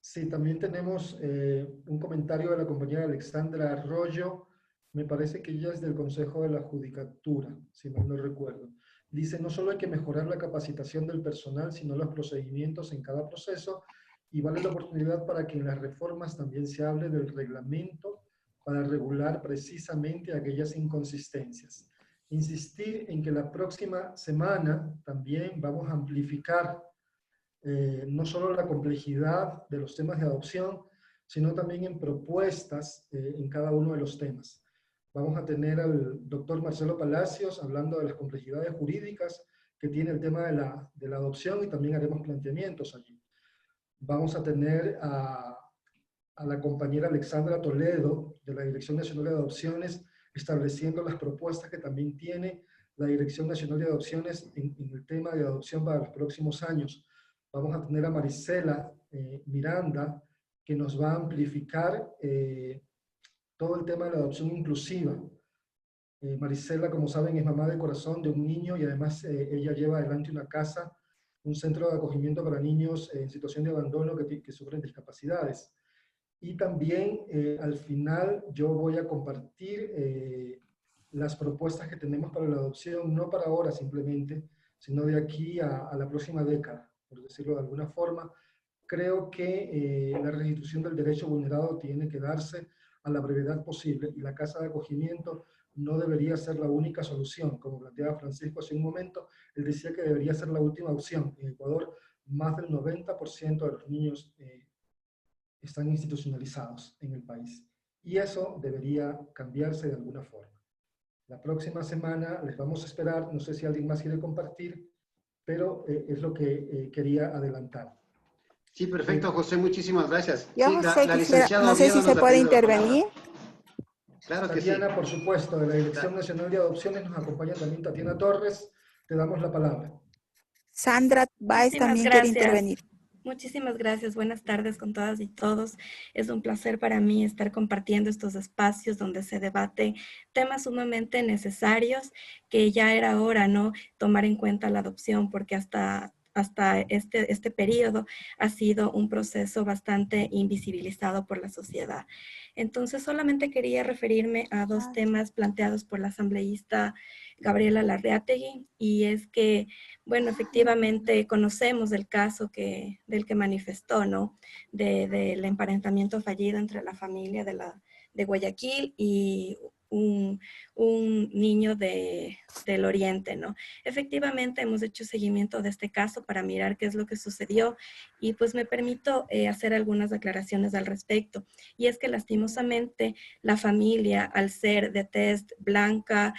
Sí, también tenemos un comentario de la compañera Alexandra Arroyo. Me parece que ella es del Consejo de la Judicatura, si mal no recuerdo. Dice, no solo hay que mejorar la capacitación del personal, sino los procedimientos en cada proceso, y vale la oportunidad para que en las reformas también se hable del reglamento para regular precisamente aquellas inconsistencias. Insistir en que la próxima semana también vamos a amplificar no solo la complejidad de los temas de adopción, sino también en propuestas en cada uno de los temas. Vamos a tener al doctor Marcelo Palacios hablando de las complejidades jurídicas que tiene el tema de la adopción, y también haremos planteamientos allí. Vamos a tener a la compañera Alexandra Toledo de la Dirección Nacional de Adopciones estableciendo las propuestas que también tiene la Dirección Nacional de Adopciones en el tema de adopción para los próximos años. Vamos a tener a Marisela Miranda, que nos va a amplificar todo el tema de la adopción inclusiva. Marisela, como saben, es mamá de corazón de un niño, y además ella lleva adelante una casa, un centro de acogimiento para niños en situación de abandono que sufren discapacidades. Y también al final yo voy a compartir las propuestas que tenemos para la adopción, no para ahora simplemente, sino de aquí a la próxima década, por decirlo de alguna forma. Creo que la restitución del derecho vulnerado tiene que darse a la brevedad posible, y la casa de acogimiento no debería ser la única solución, como planteaba Francisco hace un momento. Él decía que debería ser la última opción. En Ecuador, más del 90% de los niños están institucionalizados en el país, y eso debería cambiarse de alguna forma. La próxima semana les vamos a esperar, no sé si alguien más quiere compartir, pero es lo que quería adelantar. Sí, perfecto, José, muchísimas gracias. Yo, Sí, José, la licenciada no sé Oviedo si nos se ha puede pedido la palabra. intervenir. Claro que sí. Tatiana, por supuesto, de la Dirección Nacional de Adopciones, nos acompaña también Tatiana Torres. Te damos la palabra. Sandra Báez también quiere intervenir. Muchísimas gracias. Buenas tardes con todas y todos. Es un placer para mí estar compartiendo estos espacios donde se debaten temas sumamente necesarios, que ya era hora, ¿no?, tomar en cuenta la adopción, porque hasta este periodo ha sido un proceso bastante invisibilizado por la sociedad. Entonces, solamente quería referirme a dos temas planteados por la asambleísta Gabriela Larreategui, y es que, bueno, efectivamente conocemos el caso del que manifestó, ¿no?, del emparentamiento fallido entre la familia de Guayaquil y un niño del Oriente, ¿no? Efectivamente hemos hecho seguimiento de este caso para mirar qué es lo que sucedió, y pues me permito hacer algunas aclaraciones al respecto. Y es que lastimosamente la familia, al ser de tez blanca,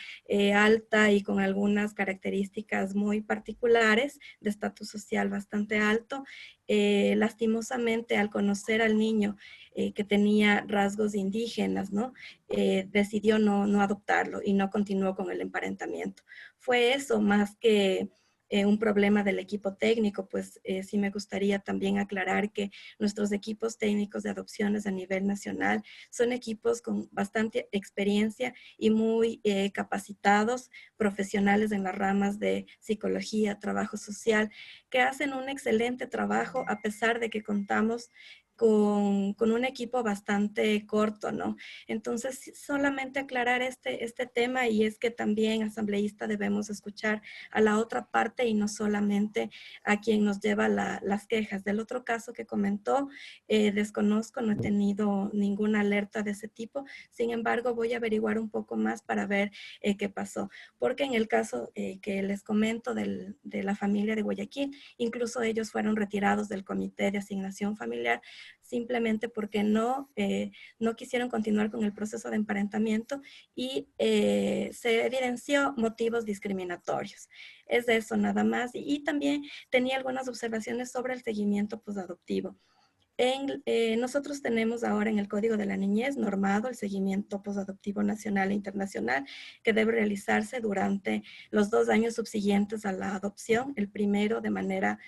alta y con algunas características muy particulares, de estatus social bastante alto, lastimosamente al conocer al niño que tenía rasgos indígenas, ¿no?, decidió no adoptarlo y no continuó con el emparentamiento. Fue eso más que un problema del equipo técnico, pues sí me gustaría también aclarar que nuestros equipos técnicos de adopciones a nivel nacional son equipos con bastante experiencia y muy capacitados, profesionales en las ramas de psicología, trabajo social, que hacen un excelente trabajo a pesar de que contamos con un equipo bastante corto, ¿no? Entonces, solamente aclarar este tema, y es que también, asambleísta, debemos escuchar a la otra parte y no solamente a quien nos lleva las quejas. Del otro caso que comentó, desconozco, no he tenido ninguna alerta de ese tipo. Sin embargo, voy a averiguar un poco más para ver qué pasó. Porque en el caso que les comento de la familia de Guayaquil, incluso ellos fueron retirados del comité de asignación familiar simplemente porque no quisieron continuar con el proceso de emparentamiento y se evidenció motivos discriminatorios. Es eso nada más. Y también tenía algunas observaciones sobre el seguimiento posadoptivo. Nosotros tenemos ahora en el Código de la Niñez normado el seguimiento posadoptivo nacional e internacional que debe realizarse durante los 2 años subsiguientes a la adopción, el primero de manera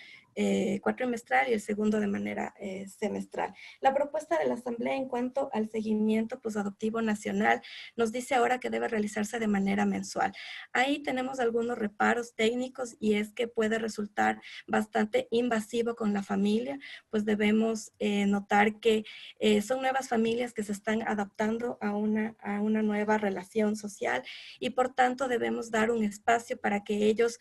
cuatrimestral y el segundo de manera semestral. La propuesta de la Asamblea en cuanto al seguimiento posadoptivo nacional nos dice ahora que debe realizarse de manera mensual. Ahí tenemos algunos reparos técnicos y es que puede resultar bastante invasivo con la familia, pues debemos notar que son nuevas familias que se están adaptando a una nueva relación social y por tanto debemos dar un espacio para que ellos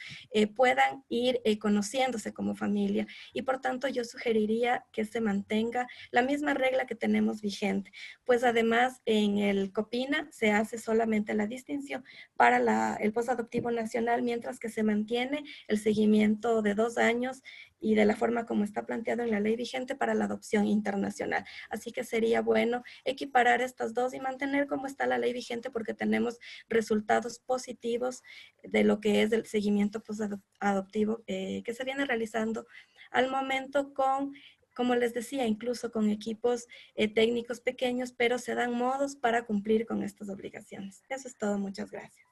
puedan ir conociéndose como familia. Y por tanto yo sugeriría que se mantenga la misma regla que tenemos vigente, pues además en el COPINA se hace solamente la distinción para el posadoptivo nacional, mientras que se mantiene el seguimiento de 2 años y de la forma como está planteado en la ley vigente para la adopción internacional. Así que sería bueno equiparar estas dos y mantener como está la ley vigente, porque tenemos resultados positivos de lo que es el seguimiento posadoptivo que se viene realizando al momento como les decía, incluso con equipos técnicos pequeños, pero se dan modos para cumplir con estas obligaciones. Eso es todo. Muchas gracias.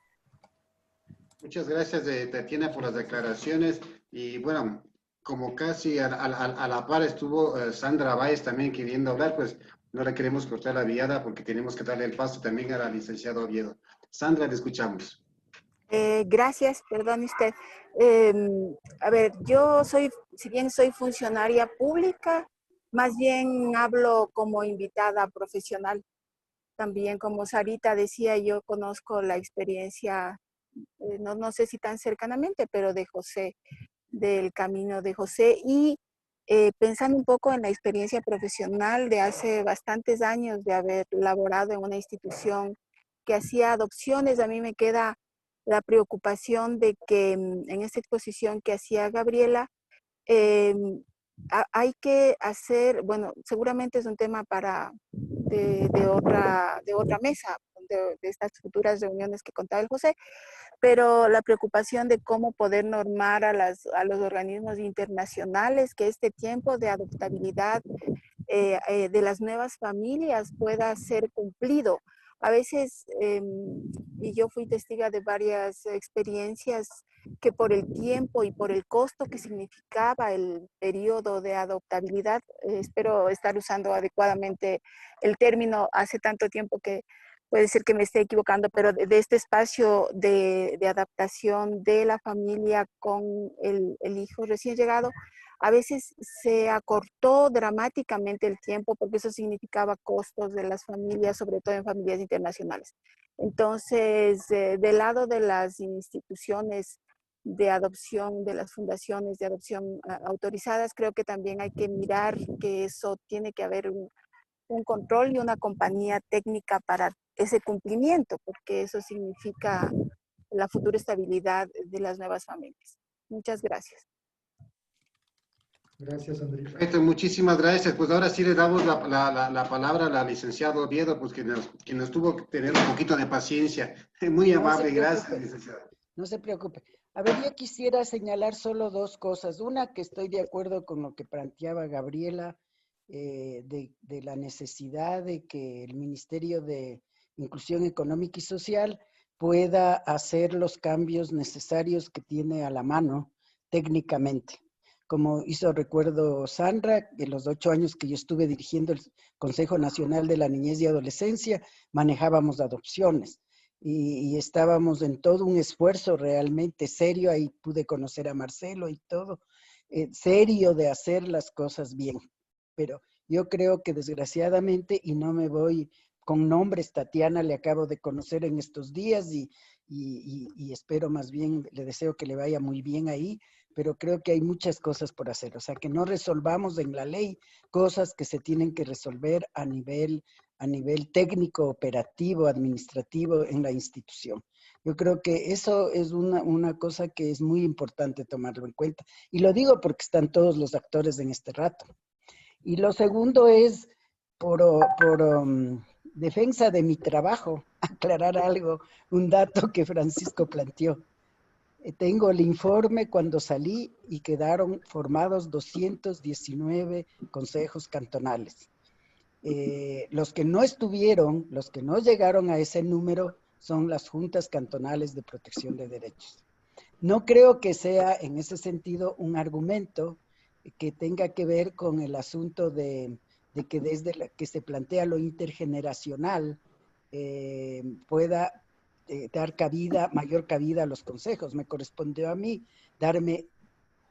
Muchas gracias, Tatiana, por las declaraciones. Y bueno, como casi a la par estuvo Sandra Báez también queriendo hablar, pues no le queremos cortar la viada porque tenemos que darle el paso también a la licenciada Oviedo. Sandra, te escuchamos. Gracias, perdone usted. A ver, yo soy, si bien soy funcionaria pública, más bien hablo como invitada profesional. También, como Sarita decía, yo conozco la experiencia, no sé si tan cercanamente, pero de José, del camino de José, y pensando un poco en la experiencia profesional de hace bastantes años de haber laborado en una institución que hacía adopciones, a mí me queda la preocupación de que en esta exposición que hacía Gabriela, hay que hacer, bueno, seguramente es un tema de otra mesa, de estas futuras reuniones que contaba el José, pero la preocupación de cómo poder normar a los organismos internacionales que este tiempo de adoptabilidad de las nuevas familias pueda ser cumplido. A veces, y yo fui testiga de varias experiencias que por el tiempo y por el costo que significaba el periodo de adoptabilidad, espero estar usando adecuadamente el término, hace tanto tiempo que puede ser que me esté equivocando, pero de este espacio de adaptación de la familia con el hijo recién llegado, a veces se acortó dramáticamente el tiempo porque eso significaba costos de las familias, sobre todo en familias internacionales. Entonces, del lado de las instituciones de adopción, de las fundaciones de adopción autorizadas, creo que también hay que mirar que eso tiene que haber un control y una compañía técnica para ese cumplimiento, porque eso significa la futura estabilidad de las nuevas familias. Muchas gracias. Gracias, Andrés. Perfecto, muchísimas gracias. Pues ahora sí le damos la palabra a la licenciada Oviedo, pues que nos tuvo que tener un poquito de paciencia. Muy amable, gracias, licenciada. No se preocupe. A ver, yo quisiera señalar solo 2 cosas. Una, que estoy de acuerdo con lo que planteaba Gabriela, de la necesidad de que el Ministerio de Inclusión Económica y Social pueda hacer los cambios necesarios que tiene a la mano técnicamente. Como hizo recuerdo Sandra, en los 8 años que yo estuve dirigiendo el Consejo Nacional de la Niñez y Adolescencia, manejábamos adopciones y estábamos en todo un esfuerzo realmente serio. Ahí pude conocer a Marcelo y todo, serio de hacer las cosas bien. Pero yo creo que desgraciadamente, y no me voy con nombres, Tatiana le acabo de conocer en estos días y espero más bien, le deseo que le vaya muy bien ahí, pero creo que hay muchas cosas por hacer. O sea, que no resolvamos en la ley cosas que se tienen que resolver a nivel técnico, operativo, administrativo en la institución. Yo creo que eso es una cosa que es muy importante tomarlo en cuenta. Y lo digo porque están todos los actores en este rato. Y lo segundo es, por defensa de mi trabajo, aclarar algo, un dato que Francisco planteó. Tengo el informe cuando salí y quedaron formados 219 consejos cantonales. Los que no estuvieron, los que no llegaron a ese número, son las juntas cantonales de protección de derechos. No creo que sea en ese sentido un argumento que tenga que ver con el asunto de que desde que se plantea lo intergeneracional pueda dar mayor cabida a los consejos. Me correspondió a mí darme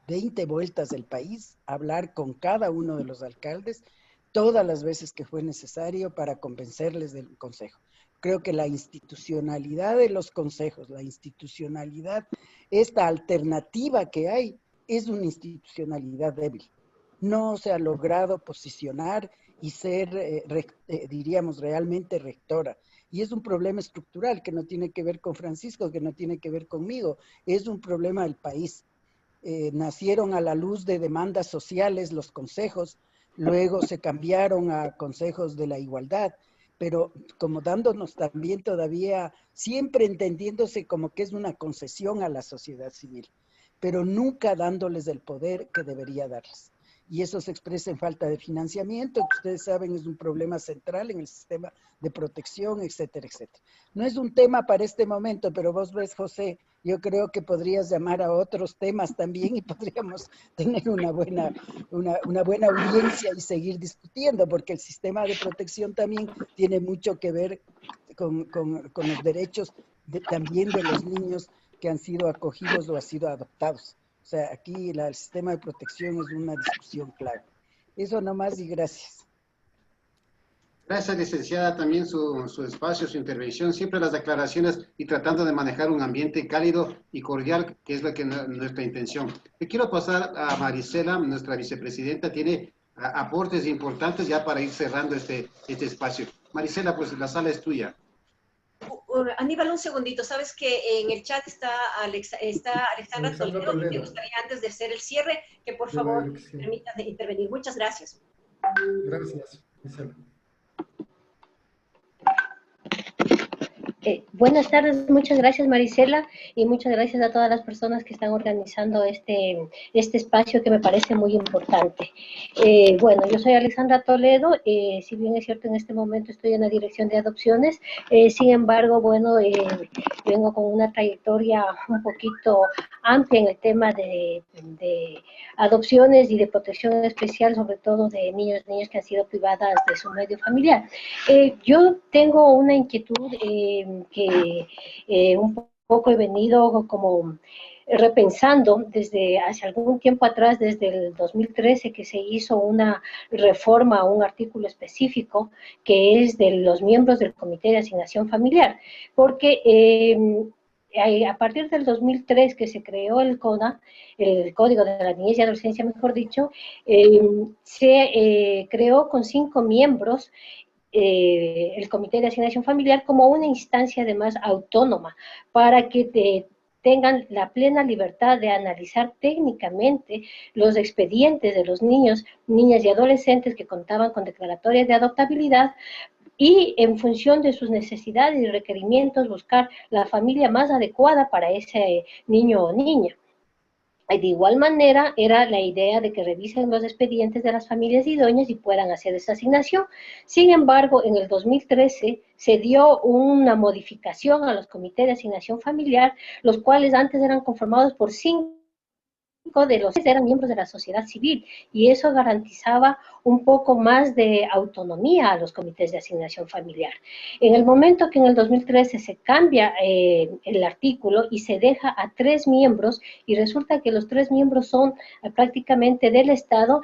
20 vueltas del país, hablar con cada uno de los alcaldes todas las veces que fue necesario para convencerles del consejo. Creo que la institucionalidad de los consejos, la institucionalidad, esta alternativa que hay, es una institucionalidad débil. No se ha logrado posicionar y ser, diríamos, realmente rectora. Y es un problema estructural que no tiene que ver con Francisco, que no tiene que ver conmigo, es un problema del país. Nacieron a la luz de demandas sociales los consejos, luego se cambiaron a consejos de la igualdad, pero como dándonos también todavía, siempre entendiéndose como que es una concesión a la sociedad civil, pero nunca dándoles el poder que debería darles. Y eso se expresa en falta de financiamiento, que ustedes saben es un problema central en el sistema de protección, etcétera, etcétera. No es un tema para este momento, pero vos ves, José, yo creo que podrías llamar a otros temas también y podríamos tener una buena audiencia y seguir discutiendo, porque el sistema de protección también tiene mucho que ver con los derechos también de los niños que han sido acogidos o han sido adoptados. O sea, aquí el sistema de protección es una discusión clave. Eso nomás y gracias. Gracias, licenciada, también su espacio, su intervención, siempre las declaraciones y tratando de manejar un ambiente cálido y cordial, que es lo que nuestra intención. Le quiero pasar a Marisela, nuestra vicepresidenta, tiene aportes importantes ya para ir cerrando este espacio. Marisela, pues la sala es tuya. Aníbal, un segundito. Sabes que en el chat está Alexandra Toledo. Me gustaría, antes de hacer el cierre, que por favor permita intervenir. Muchas gracias. Gracias, Gisela. Buenas tardes, muchas gracias Marisela y muchas gracias a todas las personas que están organizando este espacio que me parece muy importante. Bueno, yo soy Alexandra Toledo, si bien es cierto en este momento estoy en la dirección de adopciones, sin embargo, bueno, vengo con una trayectoria un poquito amplia en el tema de adopciones y de protección especial, sobre todo de niños y niñas que han sido privadas de su medio familiar. Yo tengo una inquietud que un poco he venido como repensando desde hace algún tiempo atrás, desde el 2013 que se hizo una reforma a un artículo específico que es de los miembros del Comité de Asignación Familiar, porque a partir del 2003 que se creó el CONA, el Código de la Niñez y Adolescencia, mejor dicho, se creó con 5 miembros el Comité de Asignación Familiar como una instancia además autónoma para que tengan la plena libertad de analizar técnicamente los expedientes de los niños, niñas y adolescentes que contaban con declaratorias de adoptabilidad y en función de sus necesidades y requerimientos buscar la familia más adecuada para ese niño o niña. De igual manera, era la idea de que revisen los expedientes de las familias idóneas y puedan hacer esa asignación. Sin embargo, en el 2013 se dio una modificación a los comités de asignación familiar, los cuales antes eran conformados por 5 de los eran miembros de la sociedad civil y eso garantizaba un poco más de autonomía a los comités de asignación familiar. En el momento que en el 2013 se cambia el artículo y se deja a 3 miembros y resulta que los 3 miembros son prácticamente del Estado,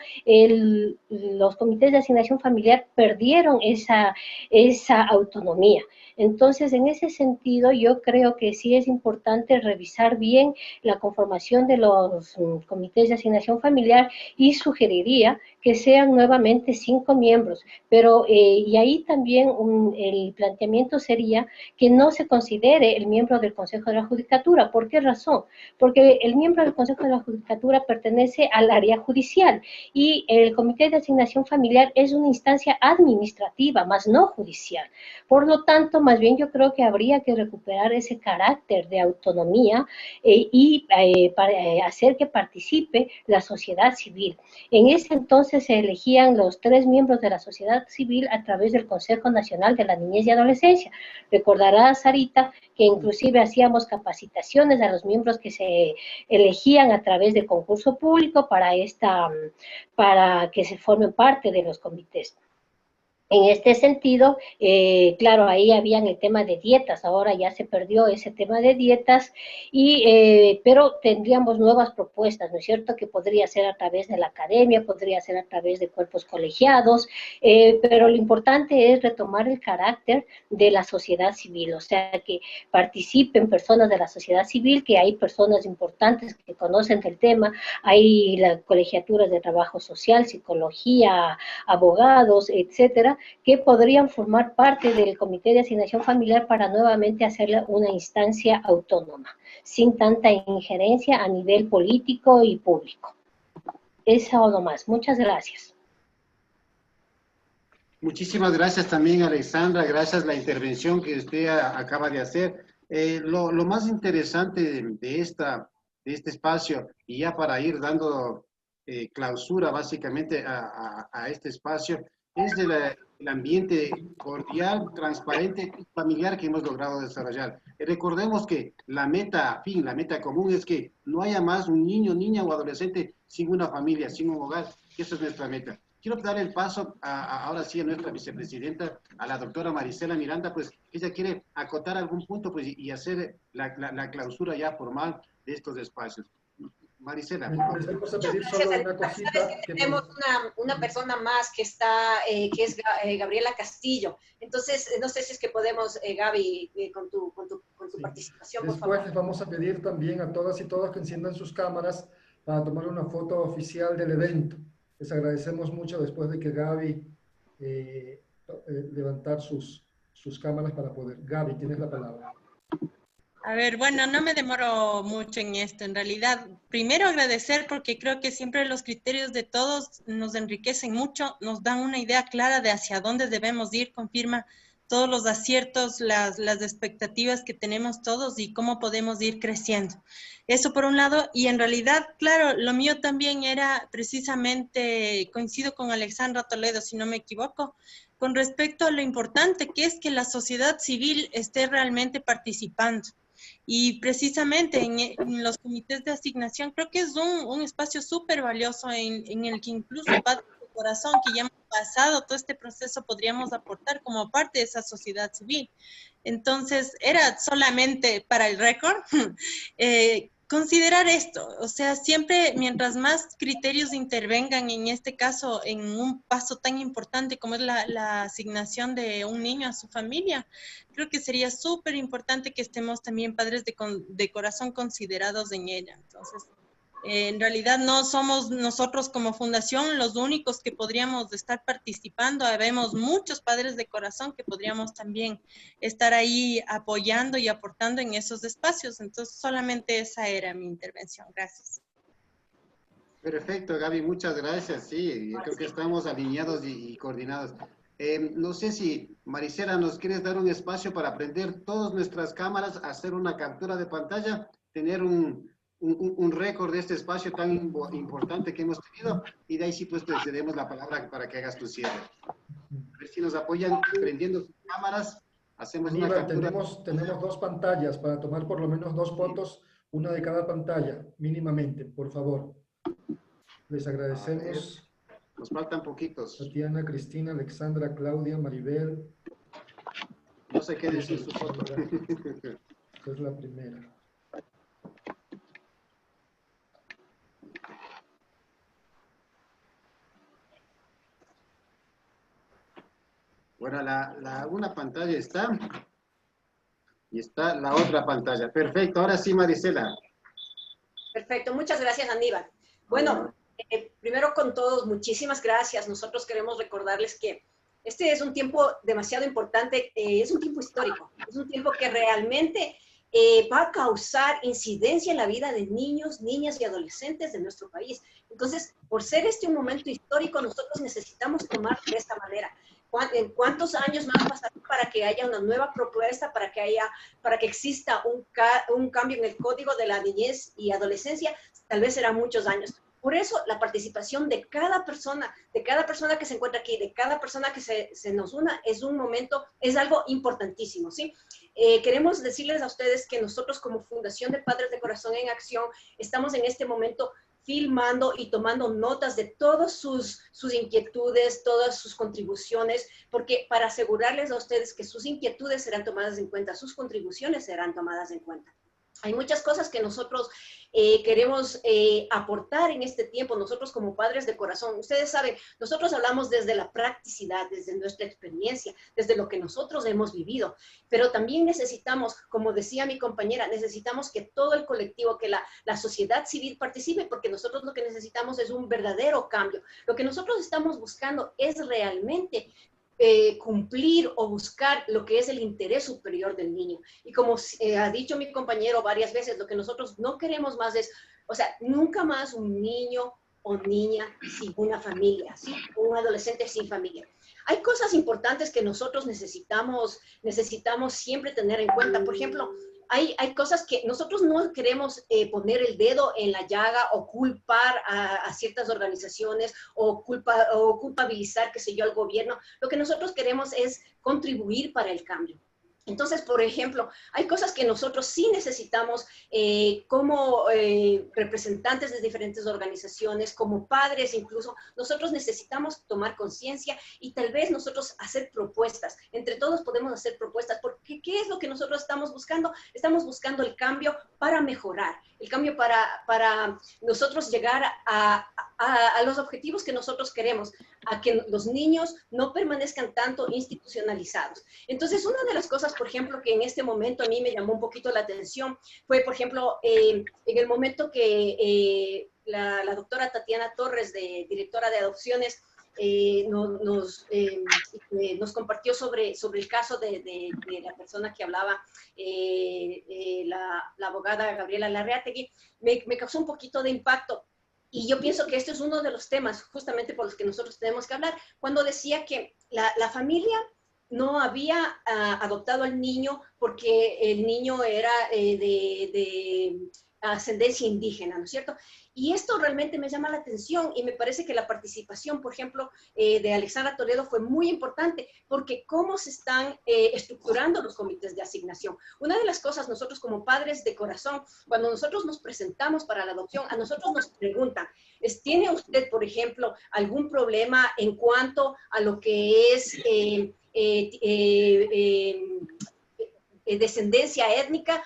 los comités de asignación familiar perdieron esa autonomía. Entonces, en ese sentido, yo creo que sí es importante revisar bien la conformación de los comités de asignación familiar y sugeriría que sean nuevamente 5 miembros, pero y ahí también el planteamiento sería que no se considere el miembro del Consejo de la Judicatura. ¿Por qué razón? Porque el miembro del Consejo de la Judicatura pertenece al área judicial y el comité de asignación familiar es una instancia administrativa, más no judicial. Por lo tanto, más bien yo creo que habría que recuperar ese carácter de autonomía para hacer que participe la sociedad civil. En ese entonces se elegían los 3 miembros de la sociedad civil a través del Consejo Nacional de la Niñez y Adolescencia. Recordará, Sarita, que inclusive hacíamos capacitaciones a los miembros que se elegían a través de concurso público para que se formen parte de los comités. En este sentido, claro, ahí habían el tema de dietas, ahora ya se perdió ese tema de dietas, pero tendríamos nuevas propuestas, ¿no es cierto?, que podría ser a través de la academia, podría ser a través de cuerpos colegiados, pero lo importante es retomar el carácter de la sociedad civil, o sea, que participen personas de la sociedad civil, que hay personas importantes que conocen del tema, hay las colegiaturas de trabajo social, psicología, abogados, etcétera, que podrían formar parte del comité de asignación familiar para nuevamente hacerla una instancia autónoma, sin tanta injerencia a nivel político y público. Eso nomás. Muchas gracias. Muchísimas gracias también, Alexandra. Gracias la intervención que usted acaba de hacer. Lo más interesante de este espacio, y ya para ir dando clausura básicamente a este espacio, es el ambiente cordial, transparente y familiar que hemos logrado desarrollar. Recordemos que la meta común es que no haya más un niño, niña o adolescente sin una familia, sin un hogar. Esa es nuestra meta. Quiero dar el paso ahora sí a nuestra vicepresidenta, a la doctora Marisela Miranda, pues ella quiere acotar algún punto pues, y hacer la clausura ya formal de estos espacios. Marisela. Tenemos una persona más que está, que es Gabriela Castillo. Entonces, no sé si es que podemos, Gaby, con tu participación, por favor. Después les vamos a pedir también a todas y todos que enciendan sus cámaras para tomar una foto oficial del evento. Les agradecemos mucho después de que Gaby levantar sus cámaras para poder. Gaby, tienes la palabra. A ver, bueno, no me demoro mucho en esto. En realidad, primero agradecer porque creo que siempre los criterios de todos nos enriquecen mucho, nos dan una idea clara de hacia dónde debemos ir, confirma todos los aciertos, las expectativas que tenemos todos y cómo podemos ir creciendo. Eso por un lado, y en realidad, claro, lo mío también era precisamente, coincido con Alexandra Toledo, si no me equivoco, con respecto a lo importante que es que la sociedad civil esté realmente participando. Y precisamente en los comités de asignación creo que es un espacio súper valioso en el que incluso Padres de Corazón, que ya hemos pasado todo este proceso, podríamos aportar como parte de esa sociedad civil. Entonces, era solamente para el récord considerar esto, o sea, siempre mientras más criterios intervengan, en este caso, en un paso tan importante como es la asignación de un niño a su familia, creo que sería súper importante que estemos también padres de corazón considerados en ella. Entonces, en realidad no somos nosotros como fundación los únicos que podríamos estar participando, habemos muchos padres de corazón que podríamos también estar ahí apoyando y aportando en esos espacios. Entonces solamente esa era mi intervención. Gracias. Perfecto, Gaby, muchas gracias. Sí, yo creo que estamos alineados y coordinados. No sé si, Marisela, ¿nos quieres dar un espacio para prender todas nuestras cámaras, hacer una captura de pantalla, tener un récord de este espacio tan importante que hemos tenido? Y de ahí sí pues te cedemos la palabra para que hagas tu cierre. A ver si nos apoyan prendiendo sus cámaras, hacemos una captura. Tenemos 2 pantallas para tomar por lo menos 2 fotos Una de cada pantalla, mínimamente, por favor. Les agradecemos. Nos faltan poquitos. Tatiana, Cristina, Alexandra, Claudia, Maribel. No sé qué decir su foto. Esta es la primera. Bueno, una pantalla está. Y está la otra pantalla. Perfecto. Ahora sí, Marisela. Perfecto. Muchas gracias, Aníbal. Bueno, primero con todos, muchísimas gracias. Nosotros queremos recordarles que este es un tiempo demasiado importante, es un tiempo histórico, es un tiempo que realmente va a causar incidencia en la vida de niños, niñas y adolescentes de nuestro país. Entonces, por ser este un momento histórico, nosotros necesitamos tomar de esta manera. ¿En cuántos años más pasarán para que haya una nueva propuesta, para que exista un cambio en el código de la niñez y adolescencia? Tal vez serán muchos años. Por eso, la participación de cada persona que se encuentra aquí, de cada persona que se nos una, es algo importantísimo, ¿sí? Queremos decirles a ustedes que nosotros como Fundación de Padres de Corazón en Acción estamos en este momento filmando y tomando notas de todas sus inquietudes, todas sus contribuciones, porque para asegurarles a ustedes que sus inquietudes serán tomadas en cuenta, sus contribuciones serán tomadas en cuenta. Hay muchas cosas que nosotros queremos aportar en este tiempo, nosotros como padres de corazón. Ustedes saben, nosotros hablamos desde la practicidad, desde nuestra experiencia, desde lo que nosotros hemos vivido, pero también necesitamos, como decía mi compañera, necesitamos que todo el colectivo, que la sociedad civil participe, porque nosotros lo que necesitamos es un verdadero cambio. Lo que nosotros estamos buscando es realmente cumplir o buscar lo que es el interés superior del niño. Y como ha dicho mi compañero varias veces, lo que nosotros no queremos más es, o sea, nunca más un niño o niña sin una familia, ¿sí? Un adolescente sin familia. Hay cosas importantes que nosotros necesitamos siempre tener en cuenta. Por ejemplo, hay cosas que nosotros no queremos poner el dedo en la llaga o culpar a ciertas organizaciones o culpabilizar, qué sé yo, al gobierno. Lo que nosotros queremos es contribuir para el cambio. Entonces, por ejemplo, hay cosas que nosotros sí necesitamos como representantes de diferentes organizaciones, como padres incluso, nosotros necesitamos tomar conciencia y tal vez nosotros hacer propuestas. Entre todos podemos hacer propuestas, porque ¿qué es lo que nosotros estamos buscando? Estamos buscando el cambio para mejorar, el cambio para nosotros llegar a los objetivos que nosotros queremos, a que los niños no permanezcan tanto institucionalizados. Entonces, una de las cosas, por ejemplo, que en este momento a mí me llamó un poquito la atención fue, por ejemplo, en el momento que la doctora Tatiana Torres, directora de adopciones, nos compartió sobre el caso de la persona que hablaba, la abogada Gabriela Larreategui, me causó un poquito de impacto. Y yo pienso que este es uno de los temas justamente por los que nosotros tenemos que hablar, cuando decía que la familia no había adoptado al niño porque el niño era de ascendencia indígena, ¿no es cierto? Y esto realmente me llama la atención y me parece que la participación, por ejemplo, de Alexandra Toledo fue muy importante, porque cómo se están estructurando los comités de asignación. Una de las cosas, nosotros como padres de corazón, cuando nosotros nos presentamos para la adopción, a nosotros nos preguntan, ¿tiene usted, por ejemplo, algún problema en cuanto a lo que es descendencia étnica?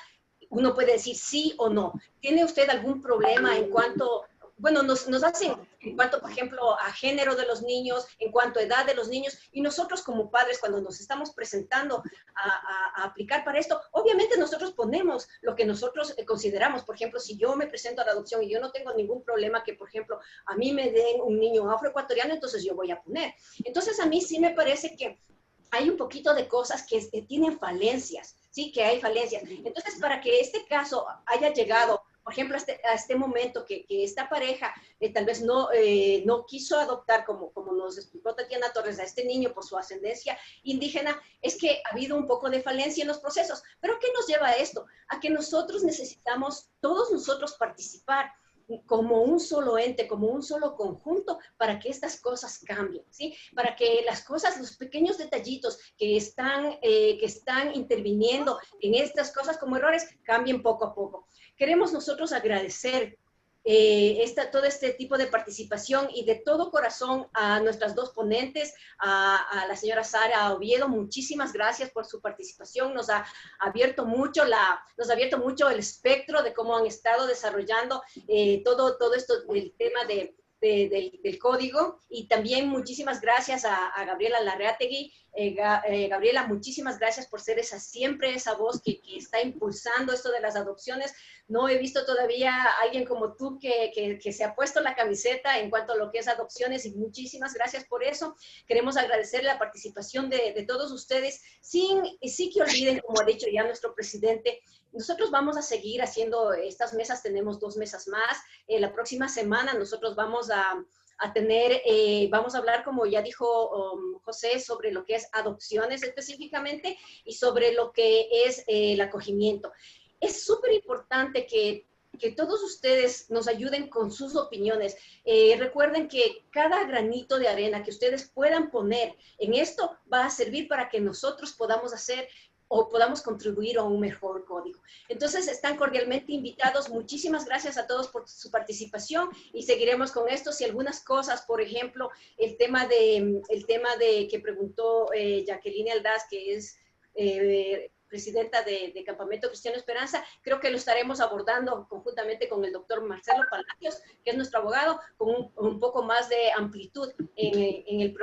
Uno puede decir sí o no. ¿Tiene usted algún problema en cuanto, bueno, nos hacen en cuanto, por ejemplo, a género de los niños, en cuanto a edad de los niños? Y nosotros como padres, cuando nos estamos presentando a aplicar para esto, obviamente nosotros ponemos lo que nosotros consideramos. Por ejemplo, si yo me presento a la adopción y yo no tengo ningún problema que, por ejemplo, a mí me den un niño afroecuatoriano, entonces yo voy a poner. Entonces, a mí sí me parece que hay un poquito de cosas que tienen falencias, sí, que hay falencias. Entonces, para que este caso haya llegado, por ejemplo, a este momento que esta pareja tal vez no quiso adoptar, como nos explicó Tatiana Torres, a este niño por su ascendencia indígena, es que ha habido un poco de falencia en los procesos. ¿Pero qué nos lleva a esto? A que nosotros necesitamos, todos nosotros, participar. como un solo ente, como un solo conjunto, para que estas cosas cambien, ¿sí? Para que las cosas, los pequeños detallitos que están interviniendo en estas cosas como errores, cambien poco a poco. Queremos nosotros agradecer todo este tipo de participación y de todo corazón a nuestras dos ponentes, a la señora Sara Oviedo. Muchísimas gracias por su participación. Nos ha abierto mucho el espectro de cómo han estado desarrollando todo esto, el tema del código. Y también muchísimas gracias a Gabriela Larreategui. Gabriela, muchísimas gracias por ser siempre esa voz que está impulsando esto de las adopciones. No he visto todavía a alguien como tú que se ha puesto la camiseta en cuanto a lo que es adopciones, y muchísimas gracias por eso. Queremos agradecer la participación de todos ustedes, sí que olviden, como ha dicho ya nuestro presidente, nosotros vamos a seguir haciendo estas mesas, tenemos 2 mesas más. La próxima semana nosotros vamos a hablar, como ya dijo José, sobre lo que es adopciones específicamente y sobre lo que es el acogimiento. Es súper importante que todos ustedes nos ayuden con sus opiniones. Recuerden que cada granito de arena que ustedes puedan poner en esto va a servir para que nosotros podamos hacer o podamos contribuir a un mejor código. Entonces, están cordialmente invitados. Muchísimas gracias a todos por su participación y seguiremos con esto. Si algunas cosas, por ejemplo, el tema de que preguntó Jacqueline Aldaz, que es presidenta de Campamento Cristiano Esperanza, creo que lo estaremos abordando conjuntamente con el doctor Marcelo Palacios, que es nuestro abogado, con un poco más de amplitud en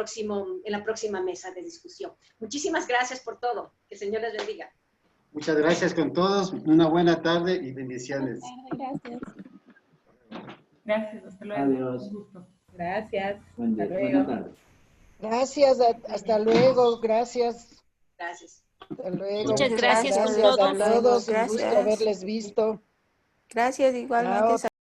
la próxima mesa de discusión. Muchísimas gracias por todo. Que el Señor les bendiga. Muchas gracias con todos. Una buena tarde y bendiciones. Gracias. Gracias, hasta luego. Adiós. Un gusto. Gracias. Buena tarde. Gracias, hasta luego, gracias. Gracias. Hasta luego. Muchas gracias a con todos. todos. Un Gracias. gusto haberles visto. Gracias, igualmente. Chao.